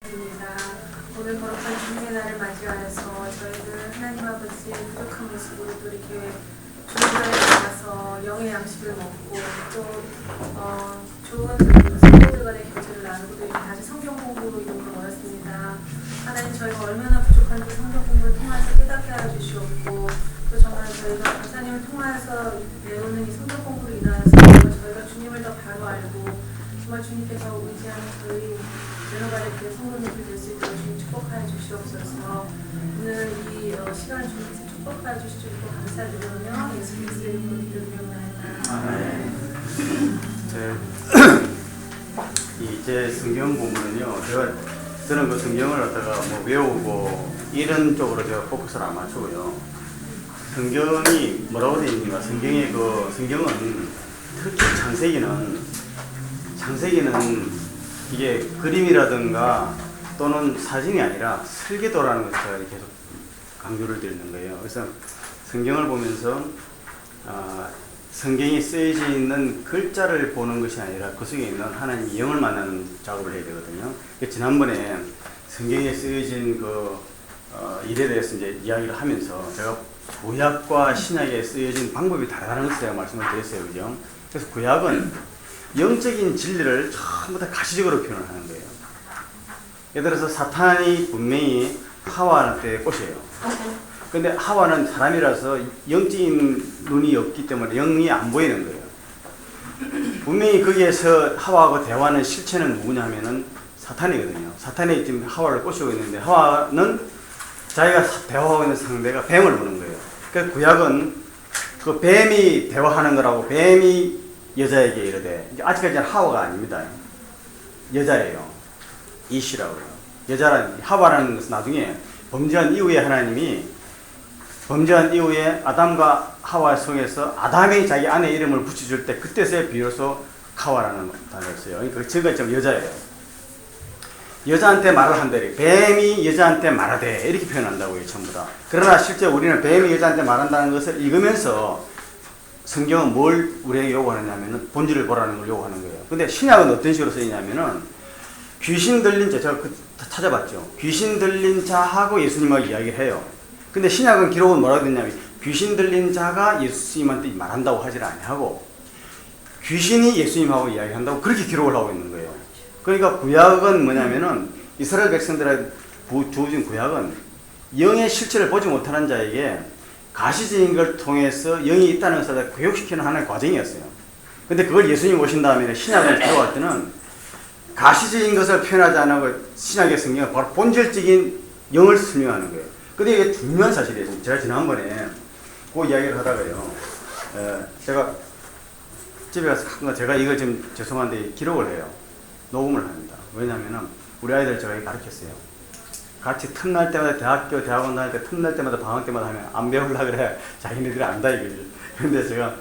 오늘 거룩한 주님의 날을 맞이하여서 저희들 하나님 아버지의 부족한 모습으로 또 이렇게 주님을 나가서 영의 양식을 먹고 또 좋은 성도들 간의 교제를 나누고 또 이렇게 다시 성경 공부로 이름을 모였습니다. 하나님 저희가 얼마나 부족한지 성경 공부를 통해서 깨닫게 하여 주시옵고 또 정말 저희가 박사님을 통하여서 배우는 이 성경 공부로 인하여서 저희가 주님을 더 바로 알고 정말 주님께서 의지하는 저희 내려가는 그 성도님들 될 수 있도록 주님 축복하여 주시옵소서. 오늘 이 시간을 주님께서 축복하여 주시고 감사드리며 예수 그리스도의 이름으로 기도드립니다. 제 성경 공부는요, 저는 그 성경을 갖다가 뭐 외우고 이런 쪽으로 제가 포커스를 안 맞추고요. 성경이 뭐라고 되어 있는가? 성경은 특히 창세기는 이게 그림이라든가 또는 사진이 아니라 설계도라는 것을 제가 계속 강조를 드리는 거예요. 그래서 성경을 보면서 성경이 쓰여져 있는 글자를 보는 것이 아니라 그 속에 있는 하나님의 영을 만나는 작업을 해야 되거든요. 지난번에 성경에 쓰여진 일에 대해서 이제 이야기를 하면서 제가 구약과 신약에 쓰여진 방법이 다르다는 것을 제가 말씀을 드렸어요. 그죠? 그래서 구약은 영적인 진리를 전부 다 가시적으로 표현을 하는 거예요. 예를 들어서 사탄이 분명히 하와한테 꼬셔요. 근데 하와는 사람이라서 영적인 눈이 없기 때문에 영이 안 보이는 거예요. 분명히 거기에서 하와하고 대화하는 실체는 누구냐면은 사탄이거든요. 사탄이 지금 하와를 꼬시고 있는데 하와는 자기가 대화하고 있는 상대가 뱀을 보는 거예요. 그러니까 구약은 그 뱀이 대화하는 거라고 뱀이 여자에게 이르되, 아직까지는 하와가 아닙니다. 여자예요. 이시라고요. 여자란, 하와라는 것은 나중에 범죄한 이후에 하나님이 범죄한 이후에 아담과 하와 속에서 아담이 자기 아내 이름을 붙여줄 때 그때서야 비로소 하와라는 단어였어요. 그러니까 저가 좀 여자예요. 여자한테 말을 한다리. 뱀이 여자한테 말하되 이렇게 표현한다고요. 전부 다. 그러나 실제 우리는 뱀이 여자한테 말한다는 것을 읽으면서 성경은 뭘 우리에게 요구하느냐면은 본질을 보라는 걸 요구하는 거예요. 근데 신약은 어떤 식으로 쓰이냐면은 귀신 들린 자, 제가 찾아봤죠. 귀신 들린 자하고 예수님하고 이야기를 해요. 근데 신약은 기록은 뭐라고 됐냐면 귀신 들린 자가 예수님한테 말한다고 하질 아니하고 귀신이 예수님하고 이야기한다고 그렇게 기록을 하고 있는 거예요. 그러니까 구약은 뭐냐면은 이스라엘 백성들에게 주어진 구약은 영의 실체를 보지 못하는 자에게 가시적인 걸 통해서 영이 있다는 것을 교육시키는 하나의 과정이었어요. 근데 그걸 예수님 오신 다음에 신약을 들어갈 때는 가시적인 것을 표현하지 않고 신약의 성경은 바로 본질적인 영을 설명하는 거예요. 근데 이게 중요한 사실이에요. 제가 지난번에 그 이야기를 하다가요. 제가 집에 가서 가끔 제가 이걸 좀 죄송한데 기록을 해요. 녹음을 합니다. 왜냐면은 우리 아이들 제가 가르쳤어요. 같이 틈날 때마다 대학원 다닐 때 틈날 때마다 방학 때마다 하면 안 배우려고 그래. 자기네들이 안다 이거지. 근데 제가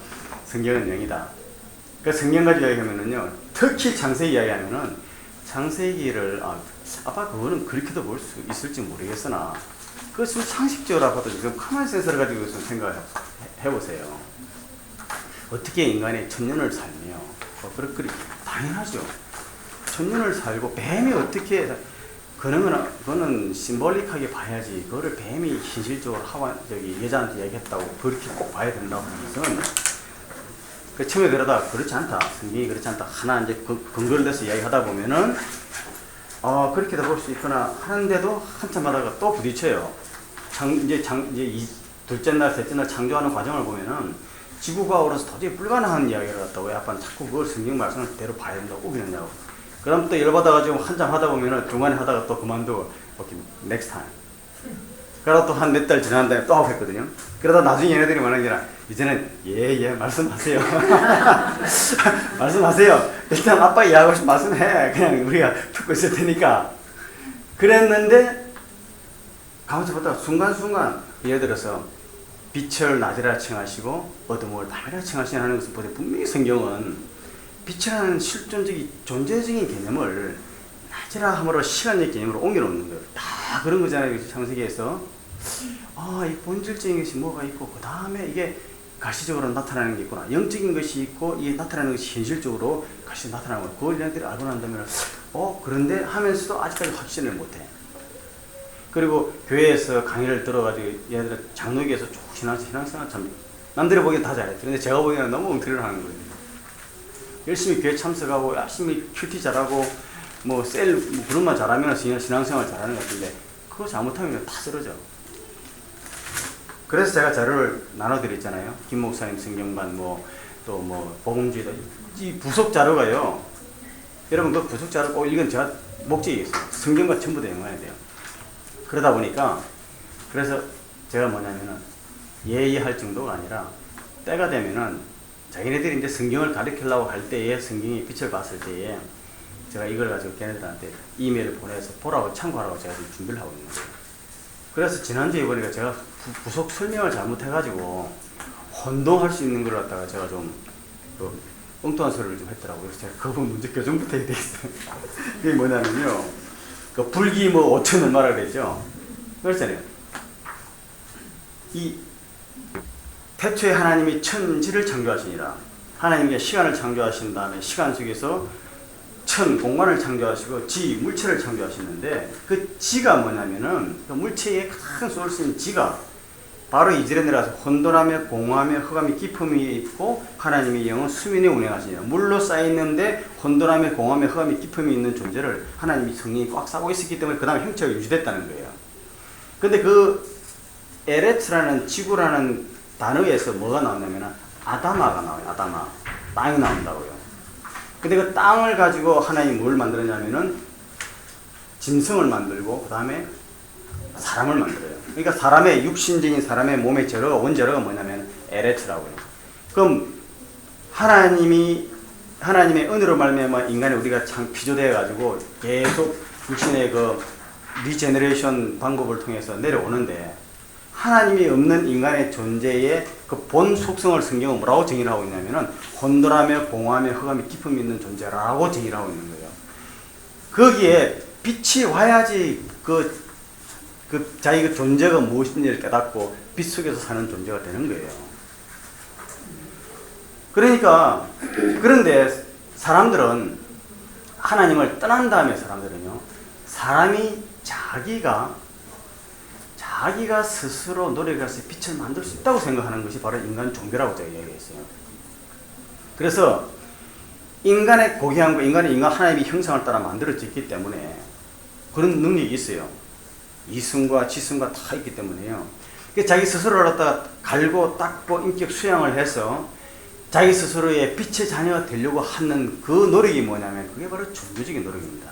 성경은 영이다. 그 성경 가지고 이야기하면은요. 특히 창세기 이야기하면은 창세기를 아빠 그거는 그렇게도 볼 수 있을지 모르겠으나 그것은 상식적으로 봐도 지금 커먼 센서를 가지고 좀 생각해 보세요. 어떻게 인간이 천년을 살며 그렇게 당연하죠. 천년을 살고 뱀이 어떻게 그거는 심볼릭하게 봐야지. 그거를 뱀이 현실적으로 여자한테 얘기했다고 그렇게 꼭 봐야 된다고 하는 것은 처음에 그러다 그렇지 않다. 성경이 그렇지 않다. 하나 이제 근거를 대서 이야기하다 보면은 그렇게도 볼 수 있구나 하는데도 한참 하다가 또 부딪혀요. 이제 둘째 날, 셋째 날 창조하는 과정을 보면은 지구가 얼어서 도저히 불가능한 이야기를 갖다고 왜 아빠는 자꾸 그걸 성경 말씀을 그대로 봐야 된다고 우기느냐고. 그럼 또 열받아가지고 한참 하다 보면은 중간에 하다가 또 그만두고 오케이, next time. 그러다 또 한 몇 달 지난 다음에 또 하고 했거든요. 그러다 나중에 얘네들이 말하는 게 이제는 예 말씀하세요. 말씀하세요. 일단 아빠 이야기하고 싶으면 말씀해. 그냥 우리가 듣고 있을 테니까. 그랬는데 가만히 보다가 순간순간 예를 들어서 빛을 낮이라 칭하시고 어둠을 밤이라 칭하시는 것을 보되 분명히 성경은 빛이라는 실존적인 존재적인 개념을 낮이라 함으로 시간적 개념으로 옮겨놓는 거예요. 다 그런 거잖아요. 창세기에서 이 본질적인 것이 뭐가 있고 그 다음에 이게 가시적으로 나타나는 게 있구나. 영적인 것이 있고 이게 나타나는 것이 현실적으로 가시 나타나는 거. 그걸 얘네들이 알고 난 다음에 그런데 하면서도 아직까지 확신을 못해. 그리고 교회에서 강의를 들어가지고 얘네들 장로교에서 쭉 신앙생활 참 남들이 보기엔 다 잘했죠. 근데 제가 보기에는 너무 엉터리를 하는 거예요. 열심히 교회 참석하고 열심히 큐티 잘하고 뭐 그런 말 잘하면 신앙생활 잘하는 것 같은데 그거 잘못하면 다 쓰러져. 그래서 제가 자료를 나눠드렸잖아요. 김 목사님 성경반 또 복음주의다 이 부속 자료가요. 여러분 그 부속 자료 꼭 이건 제가 목적이 있어요. 성경과 전부 다 연관해야 돼요. 그러다 보니까 그래서 제가 뭐냐면은 예의할 정도가 아니라 때가 되면은 자기네들이 이제 성경을 가르치려고 할 때에 성경의 빛을 봤을 때에 제가 이걸 가지고 걔네들한테 이메일을 보내서 보라고 참고하라고 제가 지금 준비를 하고 있는 거예요. 그래서 지난주에 보니까 제가 부속 설명을 잘못해가지고 혼동할 수 있는 걸 갖다가 제가 좀 엉뚱한 소리를 좀 했더라고요. 그래서 제가 그 부분 문제 교정부터 해야 되겠어요. 그게 뭐냐면요. 그 불기 5천 얼마라 그랬죠. 그렇잖아요. 이 태초에 하나님이 천지를 창조하시니라. 하나님께 시간을 창조하신 다음에 시간 속에서 공간을 창조하시고 물체를 창조하시는데 그 지가 뭐냐면은 그 물체의 가장 소스인 지가 바로 이절에 내려가서 혼돈하며 공허하며 흑암이 깊음이 있고 하나님의 영은 수면에 운행하시니라. 물로 쌓여있는데 혼돈하며 공허하며 흑암이 깊음이 있는 존재를 하나님이 성령이 꽉 싸고 있었기 때문에 그 다음에 형체가 유지됐다는 거예요. 근데 그 에레츠라는 지구라는 단어에서 뭐가 나오냐면 아다마가 나와요. 아다마. 땅이 나온다고요. 근데 그 땅을 가지고 하나님이 뭘 만들었냐면은 짐승을 만들고 그 다음에 사람을 만들어요. 그러니까 사람의 육신적인 사람의 몸의 원재료가 뭐냐면 에레츠라고요. 그럼 하나님의 은혜로 말미암아 인간이 우리가 참 피조되어 가지고 계속 육신의 그 리제너레이션 방법을 통해서 내려오는데 하나님이 없는 인간의 존재의 그 본 속성을 성경은 뭐라고 정의를 하고 있냐면은 혼돈하며 공허하며 흑암이 깊음이 있는 존재라고 정의를 하고 있는 거예요. 거기에 빛이 와야지 자기 존재가 무엇인지를 깨닫고 빛 속에서 사는 존재가 되는 거예요. 그러니까 그런데 사람들은 하나님을 떠난 다음에 사람이 자기가 스스로 노력해서 빛을 만들 수 있다고 생각하는 것이 바로 인간 종교라고 제가 이야기했어요. 그래서 인간의 고귀한 거, 인간 하나님의 형상을 따라 만들어졌기 때문에 그런 능력이 있어요. 이승과 지승과 다 있기 때문에요. 자기 스스로를 갖다가 갈고 닦고 인격 수양을 해서 자기 스스로의 빛의 자녀가 되려고 하는 그 노력이 뭐냐면 그게 바로 종교적인 노력입니다.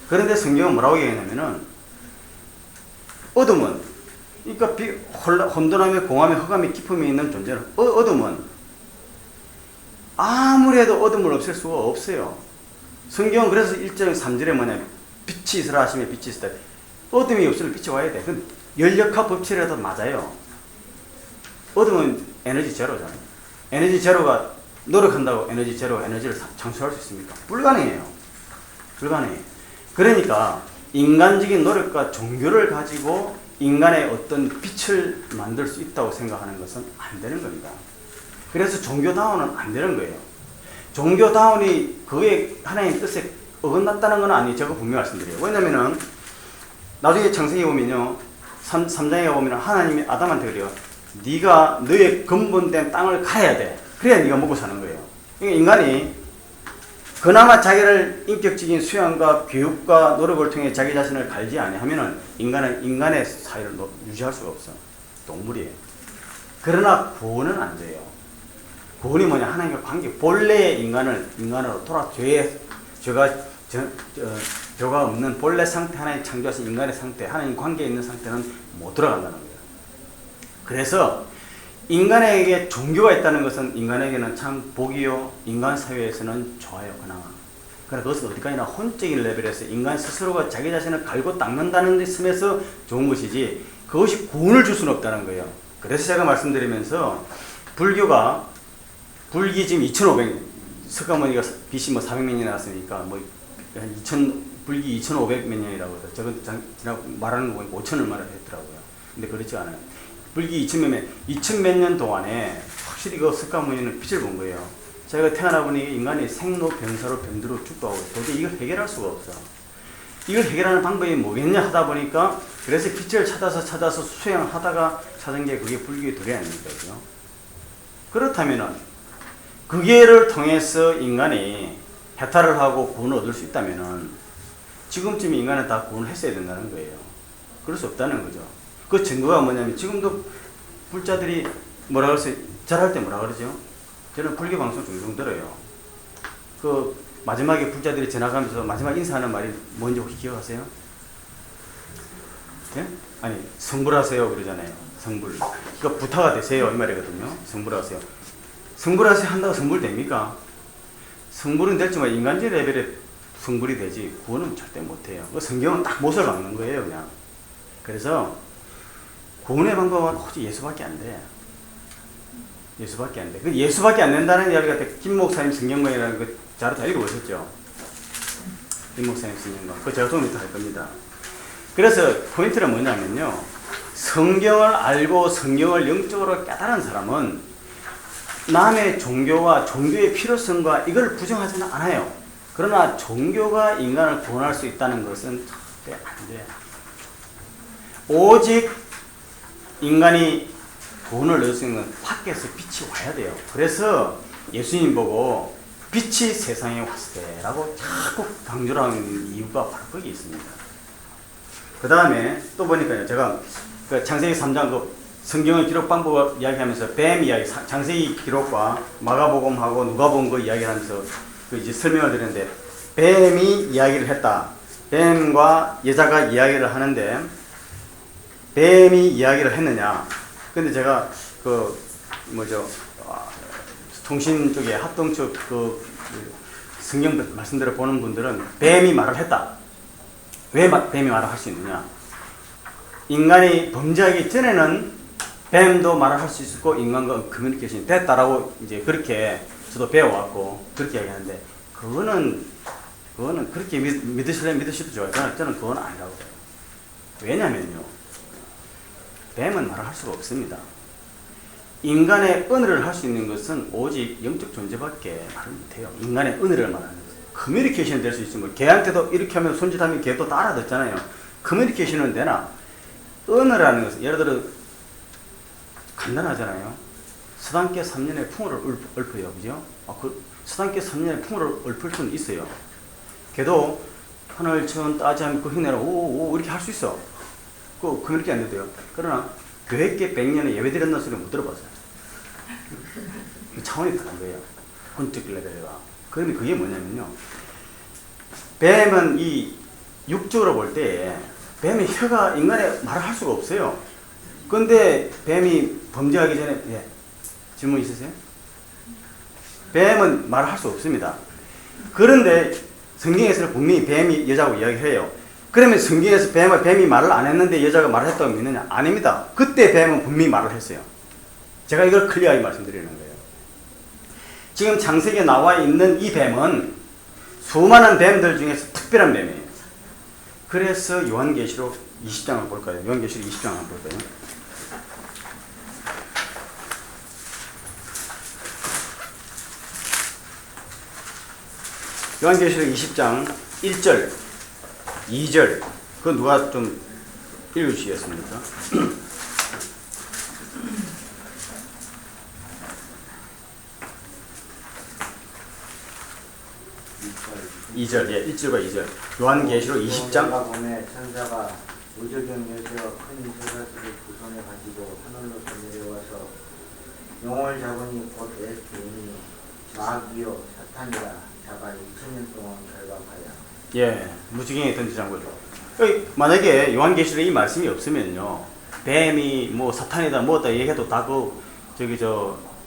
그런데 성경은 뭐라고 얘기하냐면은 어둠은 그러니까 혼돈하며 공허하며 흑암의 깊음이 있는 존재는 어둠은 아무리 해도 어둠을 없앨 수가 없어요. 성경은 그래서 1장 3절에 뭐냐면 빛이 있으라 하시면 빛이 있으라. 어둠이 없으면 빛이 와야 돼. 그건 열역학 법칙이라도 맞아요. 어둠은 에너지 제로잖아요. 에너지 제로가 노력한다고 에너지 제로가 에너지를 창출할 수 있습니까? 불가능해요. 그러니까 인간적인 노력과 종교를 가지고 인간의 어떤 빛을 만들 수 있다고 생각하는 것은 안 되는 겁니다. 그래서 종교다운은 안 되는 거예요. 종교다운이 그의 하나님의 뜻에 어긋났다는 건 아니에요. 제가 분명히 말씀드려요. 왜냐면은 나중에 창세기 보면요. 3장에 보면 하나님이 아담한테 그래요. 네가 너의 근본된 땅을 가야 돼. 그래야 네가 먹고 사는 거예요. 그러니까 인간이 그나마 자기를 인격적인 수양과 교육과 노력을 통해 자기 자신을 갈지 아니하면은 인간의 사회를 유지할 수가 없어. 동물이에요. 그러나 구원은 안 돼요. 구원이 뭐냐? 하나님과 관계. 본래의 인간으로 죄가 없는 본래 상태, 하나님 창조하신 인간의 상태, 하나님 관계에 있는 상태는 못 들어간다는 거예요. 그래서 인간에게 종교가 있다는 것은 인간에게는 참 복이요, 인간 사회에서는 좋아요, 그나마. 그러나 그것은 어디까지나 혼적인 레벨에서 인간 스스로가 자기 자신을 갈고 닦는다는 점에서 좋은 것이지 그것이 구원을 줄 수는 없다는 거예요. 그래서 제가 말씀드리면서 불기 지금 2500년, 석가모니가 BC 400몇 년이 나왔으니까 불기 2500몇 년이라고 해서 제가 말하는 거 보니까 5000을 말했더라고요. 근데 그렇지 않아요. 불기 2000몇 년 동안에 확실히 그 석가모니는 빛을 본 거예요. 자기가 태어나 보니 인간이 생로병사로 병들어 죽고 하고 도저히 이걸 해결할 수가 없어. 이걸 해결하는 방법이 뭐겠냐 하다 보니까 그래서 빛을 찾아서 수행하다가 찾은 게 그게 불교의 도리 아닙니까? 그죠? 그렇다면은 그 기회를 통해서 인간이 해탈을 하고 구원을 얻을 수 있다면은 지금쯤 인간은 다 구원을 했어야 된다는 거예요. 그럴 수 없다는 거죠. 그 증거가 뭐냐면 지금도 불자들이 뭐라 그랬어요? 잘할 때 뭐라 그러죠? 저는 불교 방송 종종 들어요. 그 마지막에 불자들이 지나가면서 마지막 인사하는 말이 뭔지 혹시 기억하세요? 네? 아니 성불하세요 그러잖아요. 성불. 그러니까 부타가 되세요 이 말이거든요. 성불하세요. 성불하세요 한다고 성불 됩니까? 성불은 됐지만 인간적 레벨에 성불이 되지 구원은 절대 못해요. 그 성경은 딱 못을 박는 거예요 그냥. 그래서 구원의 방법은 오직 예수밖에 안 돼. 예수밖에 안 돼. 그 예수밖에 안 된다는 이야기가 김 목사님 성경관이라는 그 자료 다 읽어보셨죠? 김 목사님 성경관. 그 제가 도움이 할 겁니다. 그래서 포인트는 뭐냐면요. 성경을 알고 성경을 영적으로 깨달은 사람은 남의 종교와 종교의 필요성과 이걸 부정하지는 않아요. 그러나 종교가 인간을 구원할 수 있다는 것은 절대 안 돼요. 오직 인간이 구원을 얻을 수 있는 건 밖에서 빛이 와야 돼요. 그래서 예수님 보고 빛이 세상에 왔을 때라고 자꾸 강조를 하는 이유가 바로 거기 있습니다. 그 다음에 또 보니까요. 제가 그 창세기 3장 그 성경의 기록 방법을 이야기하면서 뱀 이야기, 창세기 기록과 마가복음하고 누가복음 그 이야기를 하면서 그 이제 설명을 드렸는데 뱀이 이야기를 했다. 뱀과 여자가 이야기를 하는데 뱀이 이야기를 했느냐. 근데 제가 그 뭐죠 통신 쪽에 합동 쪽 그 성경 말씀대로 보는 분들은 뱀이 말을 했다. 왜 뱀이 말을 할 수 있느냐? 인간이 범죄하기 전에는 뱀도 말을 할 수 있었고 인간과 커뮤니케이션이 됐다라고 이제 그렇게 저도 배워왔고 그렇게 이야기하는데 그거는 그렇게 믿으시려면 믿으셔도 좋아요. 저는 그건 아니라고 해요. 왜냐면요. 뱀은 말을 할 수가 없습니다. 인간의 언어를 할 수 있는 것은 오직 영적 존재밖에 말을 못해요. 인간의 언어를 말하는 것은. 커뮤니케이션 될 수 있으면 개한테도 이렇게 하면 손짓하면 개도 다 알아듣잖아요. 커뮤니케이션은 되나? 언어라는 것은 예를 들어 간단하잖아요. 서당계 3년의 풍어를 읊어요. 그죠? 그 서당계 3년의 풍어를 읊을 수는 있어요. 걔도 하늘 천 따지하면 그 흉내로 오오 이렇게 할 수 있어. 그 그렇게 안 돼도요. 그러나 교회계 100년에 예배드렸나 소리 못 들어봤어요. 차원이 다른 거예요. 혼적 레벨과. 그러면 그게 뭐냐면요. 뱀은 이 육적으로 볼 때 뱀의 혀가 인간의 말을 할 수가 없어요. 근데 뱀이 범죄하기 전에 질문 있으세요? 뱀은 말을 할 수 없습니다. 그런데 성경에서는 분명히 뱀이 여자하고 이야기해요. 그러면 성경에서 뱀이 말을 안 했는데 여자가 말을 했다고 믿느냐? 아닙니다. 그때 뱀은 분명히 말을 했어요. 제가 이걸 클리어하게 말씀드리는 거예요. 지금 창세기에 나와 있는 이 뱀은 수많은 뱀들 중에서 특별한 뱀이에요. 그래서 요한계시록 20장을 볼까요? 요한계시록 20장을 한번 볼까요? 요한계시록 20장 1절 2절 그 누가 좀 읽으시겠습니까? 2절, 1절과 2절. 요한계시록 20장. 보내 천사가 우주경에서 큰 쇠사슬을 두 손에 가지고 하늘로서 내려와서 용을 잡으니 곧 에스테니 마귀요 사탄이라 자가 2000년 동안 결박하여. 무지개에 던지자는 거죠. 만약에 요한계시록에 이 말씀이 없으면요, 뱀이 뭐 사탄이다 뭐다 얘기해도 다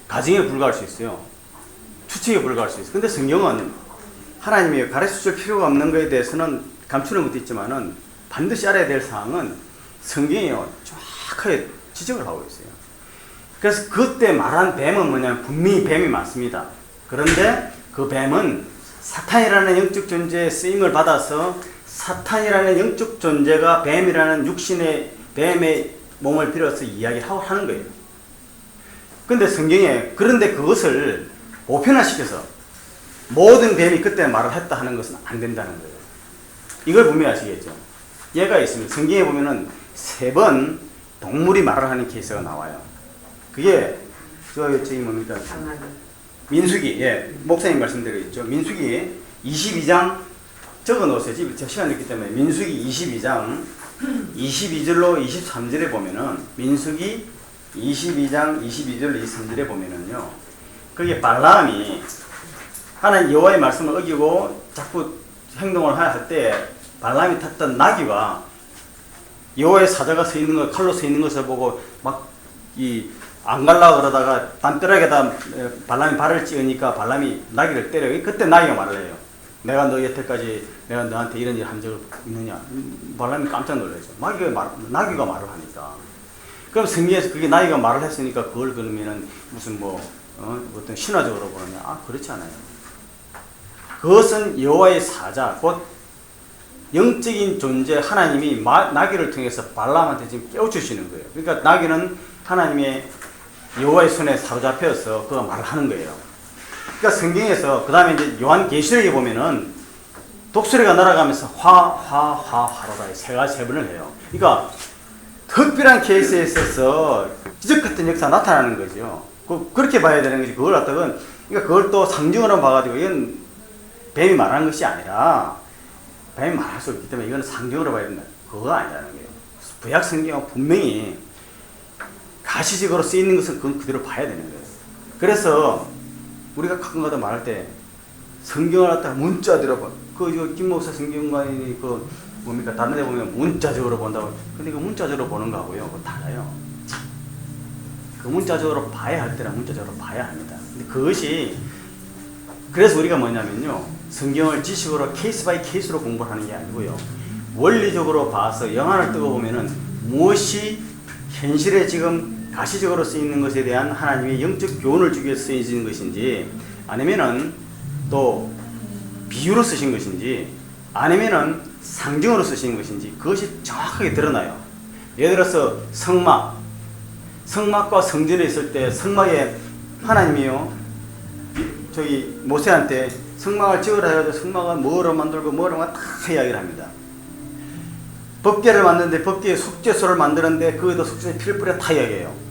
가정에 불과할 수 있어요. 추측에 불과할 수 있어요. 근데 성경은 하나님이 가르쳐줄 필요가 없는 것에 대해서는 감추는 것도 있지만은 반드시 알아야 될 사항은 성경이요 정확하게 지적을 하고 있어요. 그래서 그때 말한 뱀은 뭐냐면 분명히 뱀이 맞습니다. 그런데 그 뱀은 사탄이라는 영적 존재의 쓰임을 받아서 사탄이라는 영적 존재가 뱀이라는 육신의 뱀의 몸을 빌어서 이야기를 하는 거예요. 근데 성경에 그런데 그것을 보편화시켜서 모든 뱀이 그때 말을 했다 하는 것은 안 된다는 거예요. 이걸 분명히 아시겠죠? 예가 있습니다. 성경에 보면은 3번 동물이 말을 하는 케이스가 나와요. 그게 저기 뭡니까? 민수기, 예, 목사님 말씀대로 있죠. 민수기 22장 적어 놓으세요. 지금 제가 시간이 있기 때문에 민수기 22장 22절로 23절에 보면은 민수기 22장 22절로 23절에 보면은요. 그게 발람이 하나님 여호와의 말씀을 어기고 자꾸 행동을 할 때 발람이 탔던 나귀가 여호와의 사자가 서 있는 거 칼로 서 있는 것을 보고 막 안 갈라 그러다가 담벼락에다 발람이 발을 찍으니까 발람이 나귀를 때려요. 그때 나귀가 말을 해요. 내가 너 여태까지 내가 너한테 이런 일 한 적 있느냐? 발람이 깜짝 놀라죠. 나귀가 말을 하니까. 그럼 성경에서 그게 나귀가 말을 했으니까 그걸 그러면은 무슨 어떤 신화적으로 보느냐? 아, 그렇지 않아요. 그것은 여호와의 사자, 곧 영적인 존재 하나님이 나귀를 통해서 발람한테 지금 깨우치시는 거예요. 그러니까 나귀는 하나님의 여호와의 손에 사로잡혀서 그가 말을 하는 거예요. 그러니까 성경에서 그 다음에 이제 요한계시록에 보면은 독수리가 날아가면서 화로다 3번을 해요. 그러니까 특별한 케이스에 있어서 기적 같은 역사가 나타나는 거죠. 그렇게 봐야 되는 거지. 그걸 갖다가 그러니까 그걸 또 상징으로 봐가지고 이건 뱀이 말하는 것이 아니라 뱀이 말할 수 없기 때문에 이건 상징으로 봐야 된다. 그거 아니라는 거예요. 구약 성경은 분명히 가시적으로 쓰이는 것은 그건 그대로 봐야 되는 거예요. 그래서 우리가 가끔가다 말할 때 성경을 갖다가 문자대로 김 목사 성경관이 뭡니까? 다른 데 보면 문자적으로 본다고. 근데 그 문자적으로 보는 거하고요. 그거 달라요. 그 문자적으로 봐야 할 때는 문자적으로 봐야 합니다. 근데 그것이 그래서 우리가 뭐냐면요. 성경을 지식으로 케이스 바이 케이스로 공부하는 게 아니고요. 원리적으로 봐서 영안을 뜨고 보면은 무엇이 현실에 지금 가시적으로 쓰이는 것에 대한 하나님의 영적 교훈을 주기 위해서 쓰여진 것인지 아니면은 또 비유로 쓰신 것인지 아니면은 상징으로 쓰신 것인지 그것이 정확하게 드러나요. 예를 들어서 성막과 성전에 있을 때 성막에 하나님이요 저기 모세한테 성막을 지으라 해가지고 성막을 뭐로 만들고 다 이야기를 합니다. 법궤를 만드는데 법궤에 속죄소를 만드는데 거기도 속죄소에 피를 뿌려 다 이야기해요.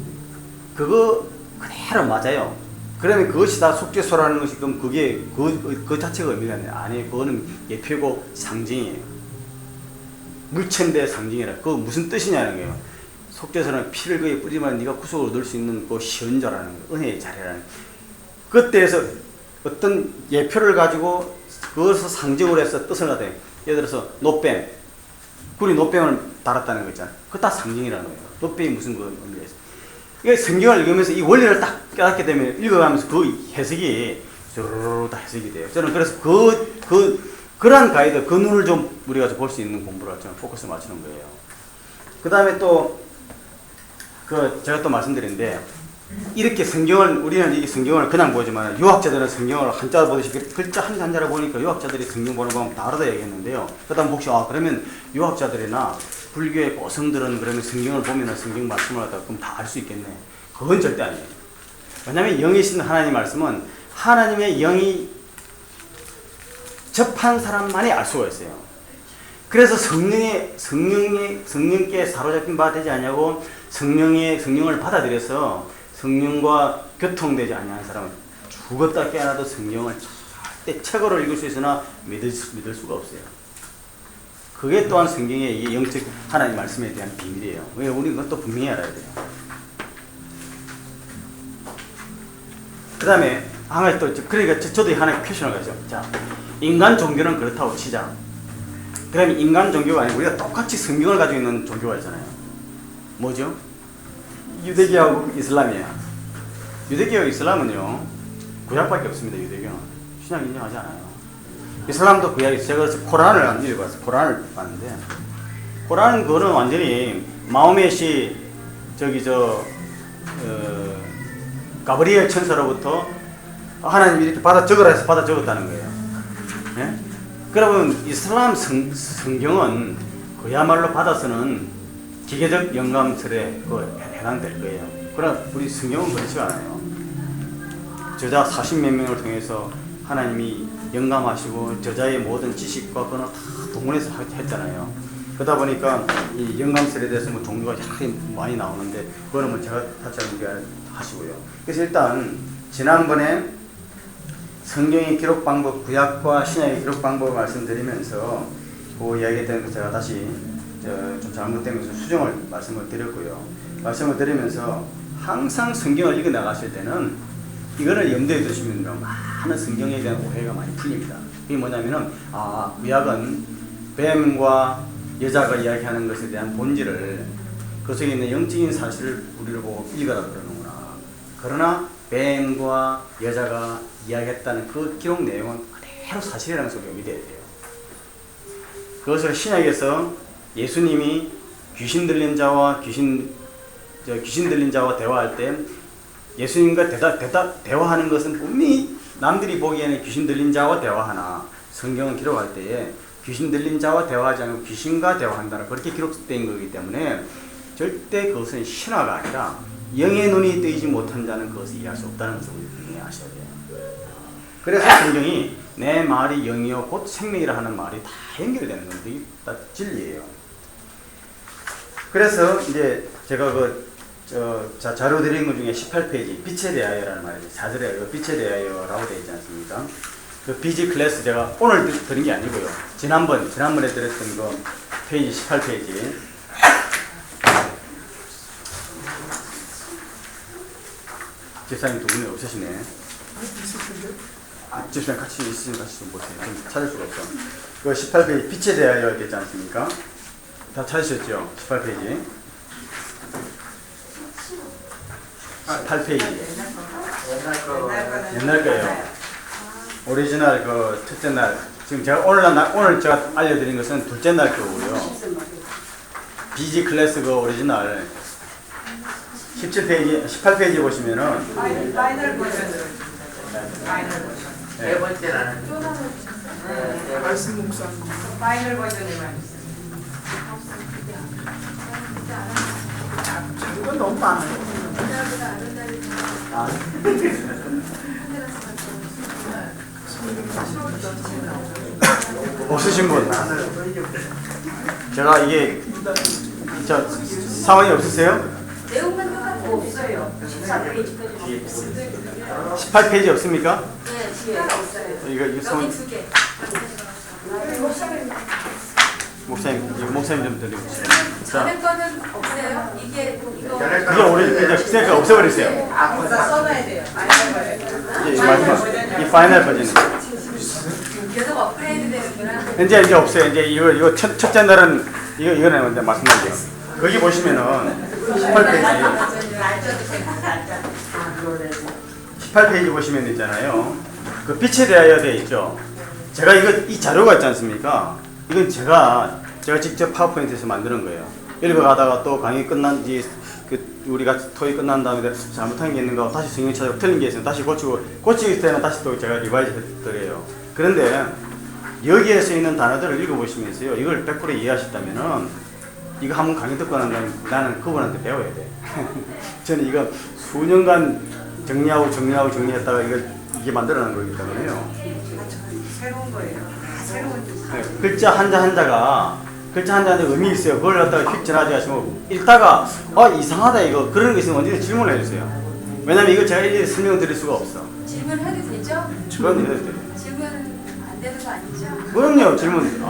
그거 그대로 맞아요. 그러면 그것이 다 속죄소라는 것이 그럼 그게 그 자체가 의미가 아니에요. 그거는 예표고 상징이에요. 물체인데 상징이라. 그거 무슨 뜻이냐는 거예요. 속죄소는 피를 거기에 뿌리면 네가 구속을 얻을 수 있는 그 시원자라는 거예요. 은혜의 자리라는 거예요. 그때에서 어떤 예표를 가지고 그것을 상징으로 해서 뜻을 가져요. 예를 들어서 노뱀, 굴이 노뱀을 달았다는 거 있잖아요. 그거 다 상징이라는 거예요. 노뱀이 무슨 그 의미가 있어요. 이게 성경을 읽으면서 이 원리를 딱 깨닫게 되면 읽어가면서 그 해석이 쭈르르 다 해석이 돼요. 저는 그래서 그러한 가이드, 그 눈을 좀 우리가 볼 수 있는 공부를 좀 포커스 맞추는 거예요. 그 다음에 또 제가 또 말씀드렸는데 이렇게 우리는 이 성경을 그냥 보지만 유학자들은 성경을 한자로 보듯이 글자 한 한자로 보니까 유학자들이 성경 보는 건 다르다 얘기했는데요. 그 다음 혹시 그러면 유학자들이나 불교의 고성들은 그러면 성경을 보면 성경 말씀을 하다가 그럼 다 알 수 있겠네. 그건 절대 아니에요. 왜냐하면 영이신 하나님 말씀은 하나님의 영이 접한 사람만이 알 수가 있어요. 그래서 성령께 사로잡힌 바 되지 않냐고 성령을 받아들여서 성령과 교통되지 않는 사람은 죽었다 깨어나도 성경을 절대 책으로 읽을 수 있으나 믿을 수가 없어요. 그게 또한 성경의 영적 하나님 말씀에 대한 비밀이에요. 왜 우리는 그것도 분명히 알아야 돼요. 그 다음에 하나 또 그러니까 저도 하나의 퀘션을 가죠. 자, 인간 종교는 그렇다고 치자. 그러면 인간 종교가 아니고 우리가 똑같이 성경을 가지고 있는 종교가 있잖아요. 뭐죠? 유대교하고 이슬람이에요. 유대교하고 이슬람은요 구약밖에 없습니다. 유대교는 신약 인정하지 않아요. 이슬람도 구약이 있어요. 제가 그래서 코란을 읽어봤어요. 코란을 봤는데 코란은 그거는 완전히 마호멧이 가브리엘 천사로부터 하나님이 이렇게 받아 적으라 해서 받아 적었다는 거예요. 네? 그러면 이슬람 성경은 그야말로 받아서는 기계적 영감설에 해당될 거예요. 그러나 우리 성경은 그렇지 않아요. 저자 40몇 명을 통해서 하나님이 영감하시고 저자의 모든 지식과 그는 다 동원해서 했잖아요. 그러다 보니까 이 영감설에 대해서 뭐 종류가 여러 많이 나오는데 그거는 뭐 제가 다시 하시고요. 그래서 일단 지난번에 성경의 기록 방법, 구약과 신약의 기록 방법을 말씀드리면서 그 이야기했던 거 제가 다시 좀 잘못된 것을 수정을 말씀을 드렸고요. 말씀을 드리면서 항상 성경을 읽어 나가실 때는 이거를 염두에 두시면 많은 성경에 대한 오해가 많이 풀립니다. 이게 뭐냐면은 구약은 뱀과 여자가 이야기하는 것에 대한 본질을 그 속에 있는 영적인 사실을 우리를 보고 읽어라 그러는구나. 그러나 뱀과 여자가 이야기했다는 그 기록 내용은 그대로 사실이라는 것을 믿어야 돼요. 그것을 신약에서 예수님이 귀신 들린 자와 대화할 때 예수님과 대화하는 것은 분명히 남들이 보기에는 귀신 들린 자와 대화하나 성경을 기록할 때에 귀신 들린 자와 대화하지 않고 귀신과 대화한다는 그렇게 기록된 거기 때문에 절대 그것은 신화가 아니라 영의 눈이 뜨이지 못한 자는 그것을 이해할 수 없다는 것을 분명히 아셔야 돼요. 그래서 성경이 내 말이 영이요 곧 생명이라 하는 말이 다 연결되는 건데 이게 다 진리예요. 그래서 이제 제가 자료 드린 것 중에 18페이지 빛에 대하여라는 말이 4절에 빛에 대하여라고 되어 있지 않습니까? 그 비지 클래스 제가 오늘 드린 게 아니고요. 지난번에 드렸던 거 페이지 18페이지. 집사님 두 분이 없으시네. 집사님 같이 있으면 같이 좀 보세요. 좀 찾을 수가 없어. 그 18페이지 빛에 대하여 되지 않습니까? 다 찾으셨죠? 18페이지. 18페이지. 옛날 거예요. 오리지널 그 첫째 날. 지금 제가 오늘 제가 알려드린 것은 둘째 날 거고요. BG 클래스 그 오리지널 17페이지, 18페이지 보시면은 파이널 버전으로 네 번째라는 말씀 목사 파이널 버전에만 있어요. 이건 너무 많아요. 없으신 분? 제가 이게 상황이 없으세요? 내용만 똑같고 없어요. 14페이지까지 18페이지 없습니까? 네, 뒤에 없어요. 이거 여기 상황 2개. 목사님 좀 들려주세요. 전에 거는 없어요. 이거 그게 우리 그냥 없애버리세요. 거기다 써놔야 돼요. 이 파이널 버전. 계속 업그레이드 되는구나. 이제 없어요. 이제 이거 첫째 날은 이거는 근데 말씀드릴게요. 거기 보시면은 18페이지 보시면 있잖아요. 그 빛에 대하여 되어 있죠. 제가 이 자료가 있지 않습니까? 이건 제가 직접 파워포인트에서 만드는 거예요. 읽어가다가 또 강의 끝난 뒤 우리가 토익 끝난 다음에 잘못한 게 있는가 다시 성경 찾아보고 틀린 게 있으면 다시 고치기 때는 다시 또 제가 리바이즈 해드려요. 그런데 여기에서 있는 단어들을 읽어보시면서요. 이걸 100% 이해하셨다면은 이거 한번 강의 듣고 나는 그분한테 배워야 돼. 저는 이거 수년간 정리했다가 이게 만들어낸 거기 때문에요. 새로운 거예요. 새로운 네, 글자 한자가 의미 있어요. 그걸 갖다가 휙 지나지 마시고 읽다가 이상하다 이거 그런 게 있으면 언제든 질문을 해주세요. 왜냐면 이걸 제가 일일이 설명드릴 수가 없어. 질문해도 되죠? 그건 해도 돼요. 질문 안 되는 거 아니죠? 그럼요 질문.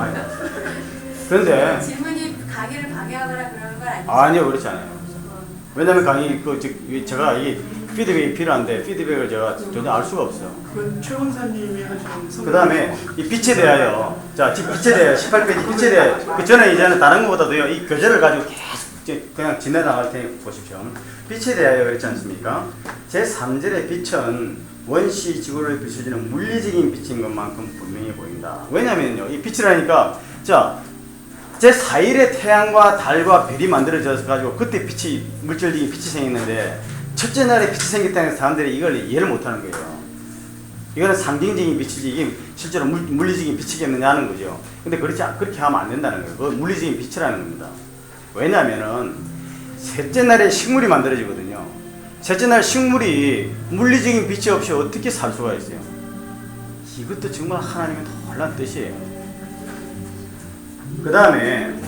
그런데 질문이 강의를 방해하거나 그러는 건 아니죠? 아니요 그렇지 않아요. 왜냐면 강의 제가 이 피드백이 필요한데 피드백을 제가 전혀 알 수가 없어요. 그건 최 원사님이 하신 그 다음에 이 빛에 대하여 빛에 대하여 18페이지 빛에 대하여 저는 이제는 다른 것보다도요 이 교재를 가지고 계속 그냥 지내나갈 테니 보십시오. 빛에 대하여 그랬지 않습니까? 제3절의 빛은 원시 지구를 비춰주는 물리적인 빛인 것만큼 분명히 보인다. 왜냐면요 이 빛이라니까 제4일에 태양과 달과 별이 만들어져서 가지고 그때 물질적인 빛이 생겼는데 첫째 날에 빛이 생겼다는 사람들이 이걸 이해를 못하는 거예요. 이거는 상징적인 빛이지 이게 실제로 물리적인 빛이겠느냐는 거죠. 근데 그렇게 하면 안 된다는 거예요. 그건 물리적인 빛이라는 겁니다. 왜냐하면은 셋째 날에 식물이 만들어지거든요. 셋째 날 식물이 물리적인 빛이 없이 어떻게 살 수가 있어요? 이것도 정말 하나님의 놀라운 뜻이에요. 그 다음에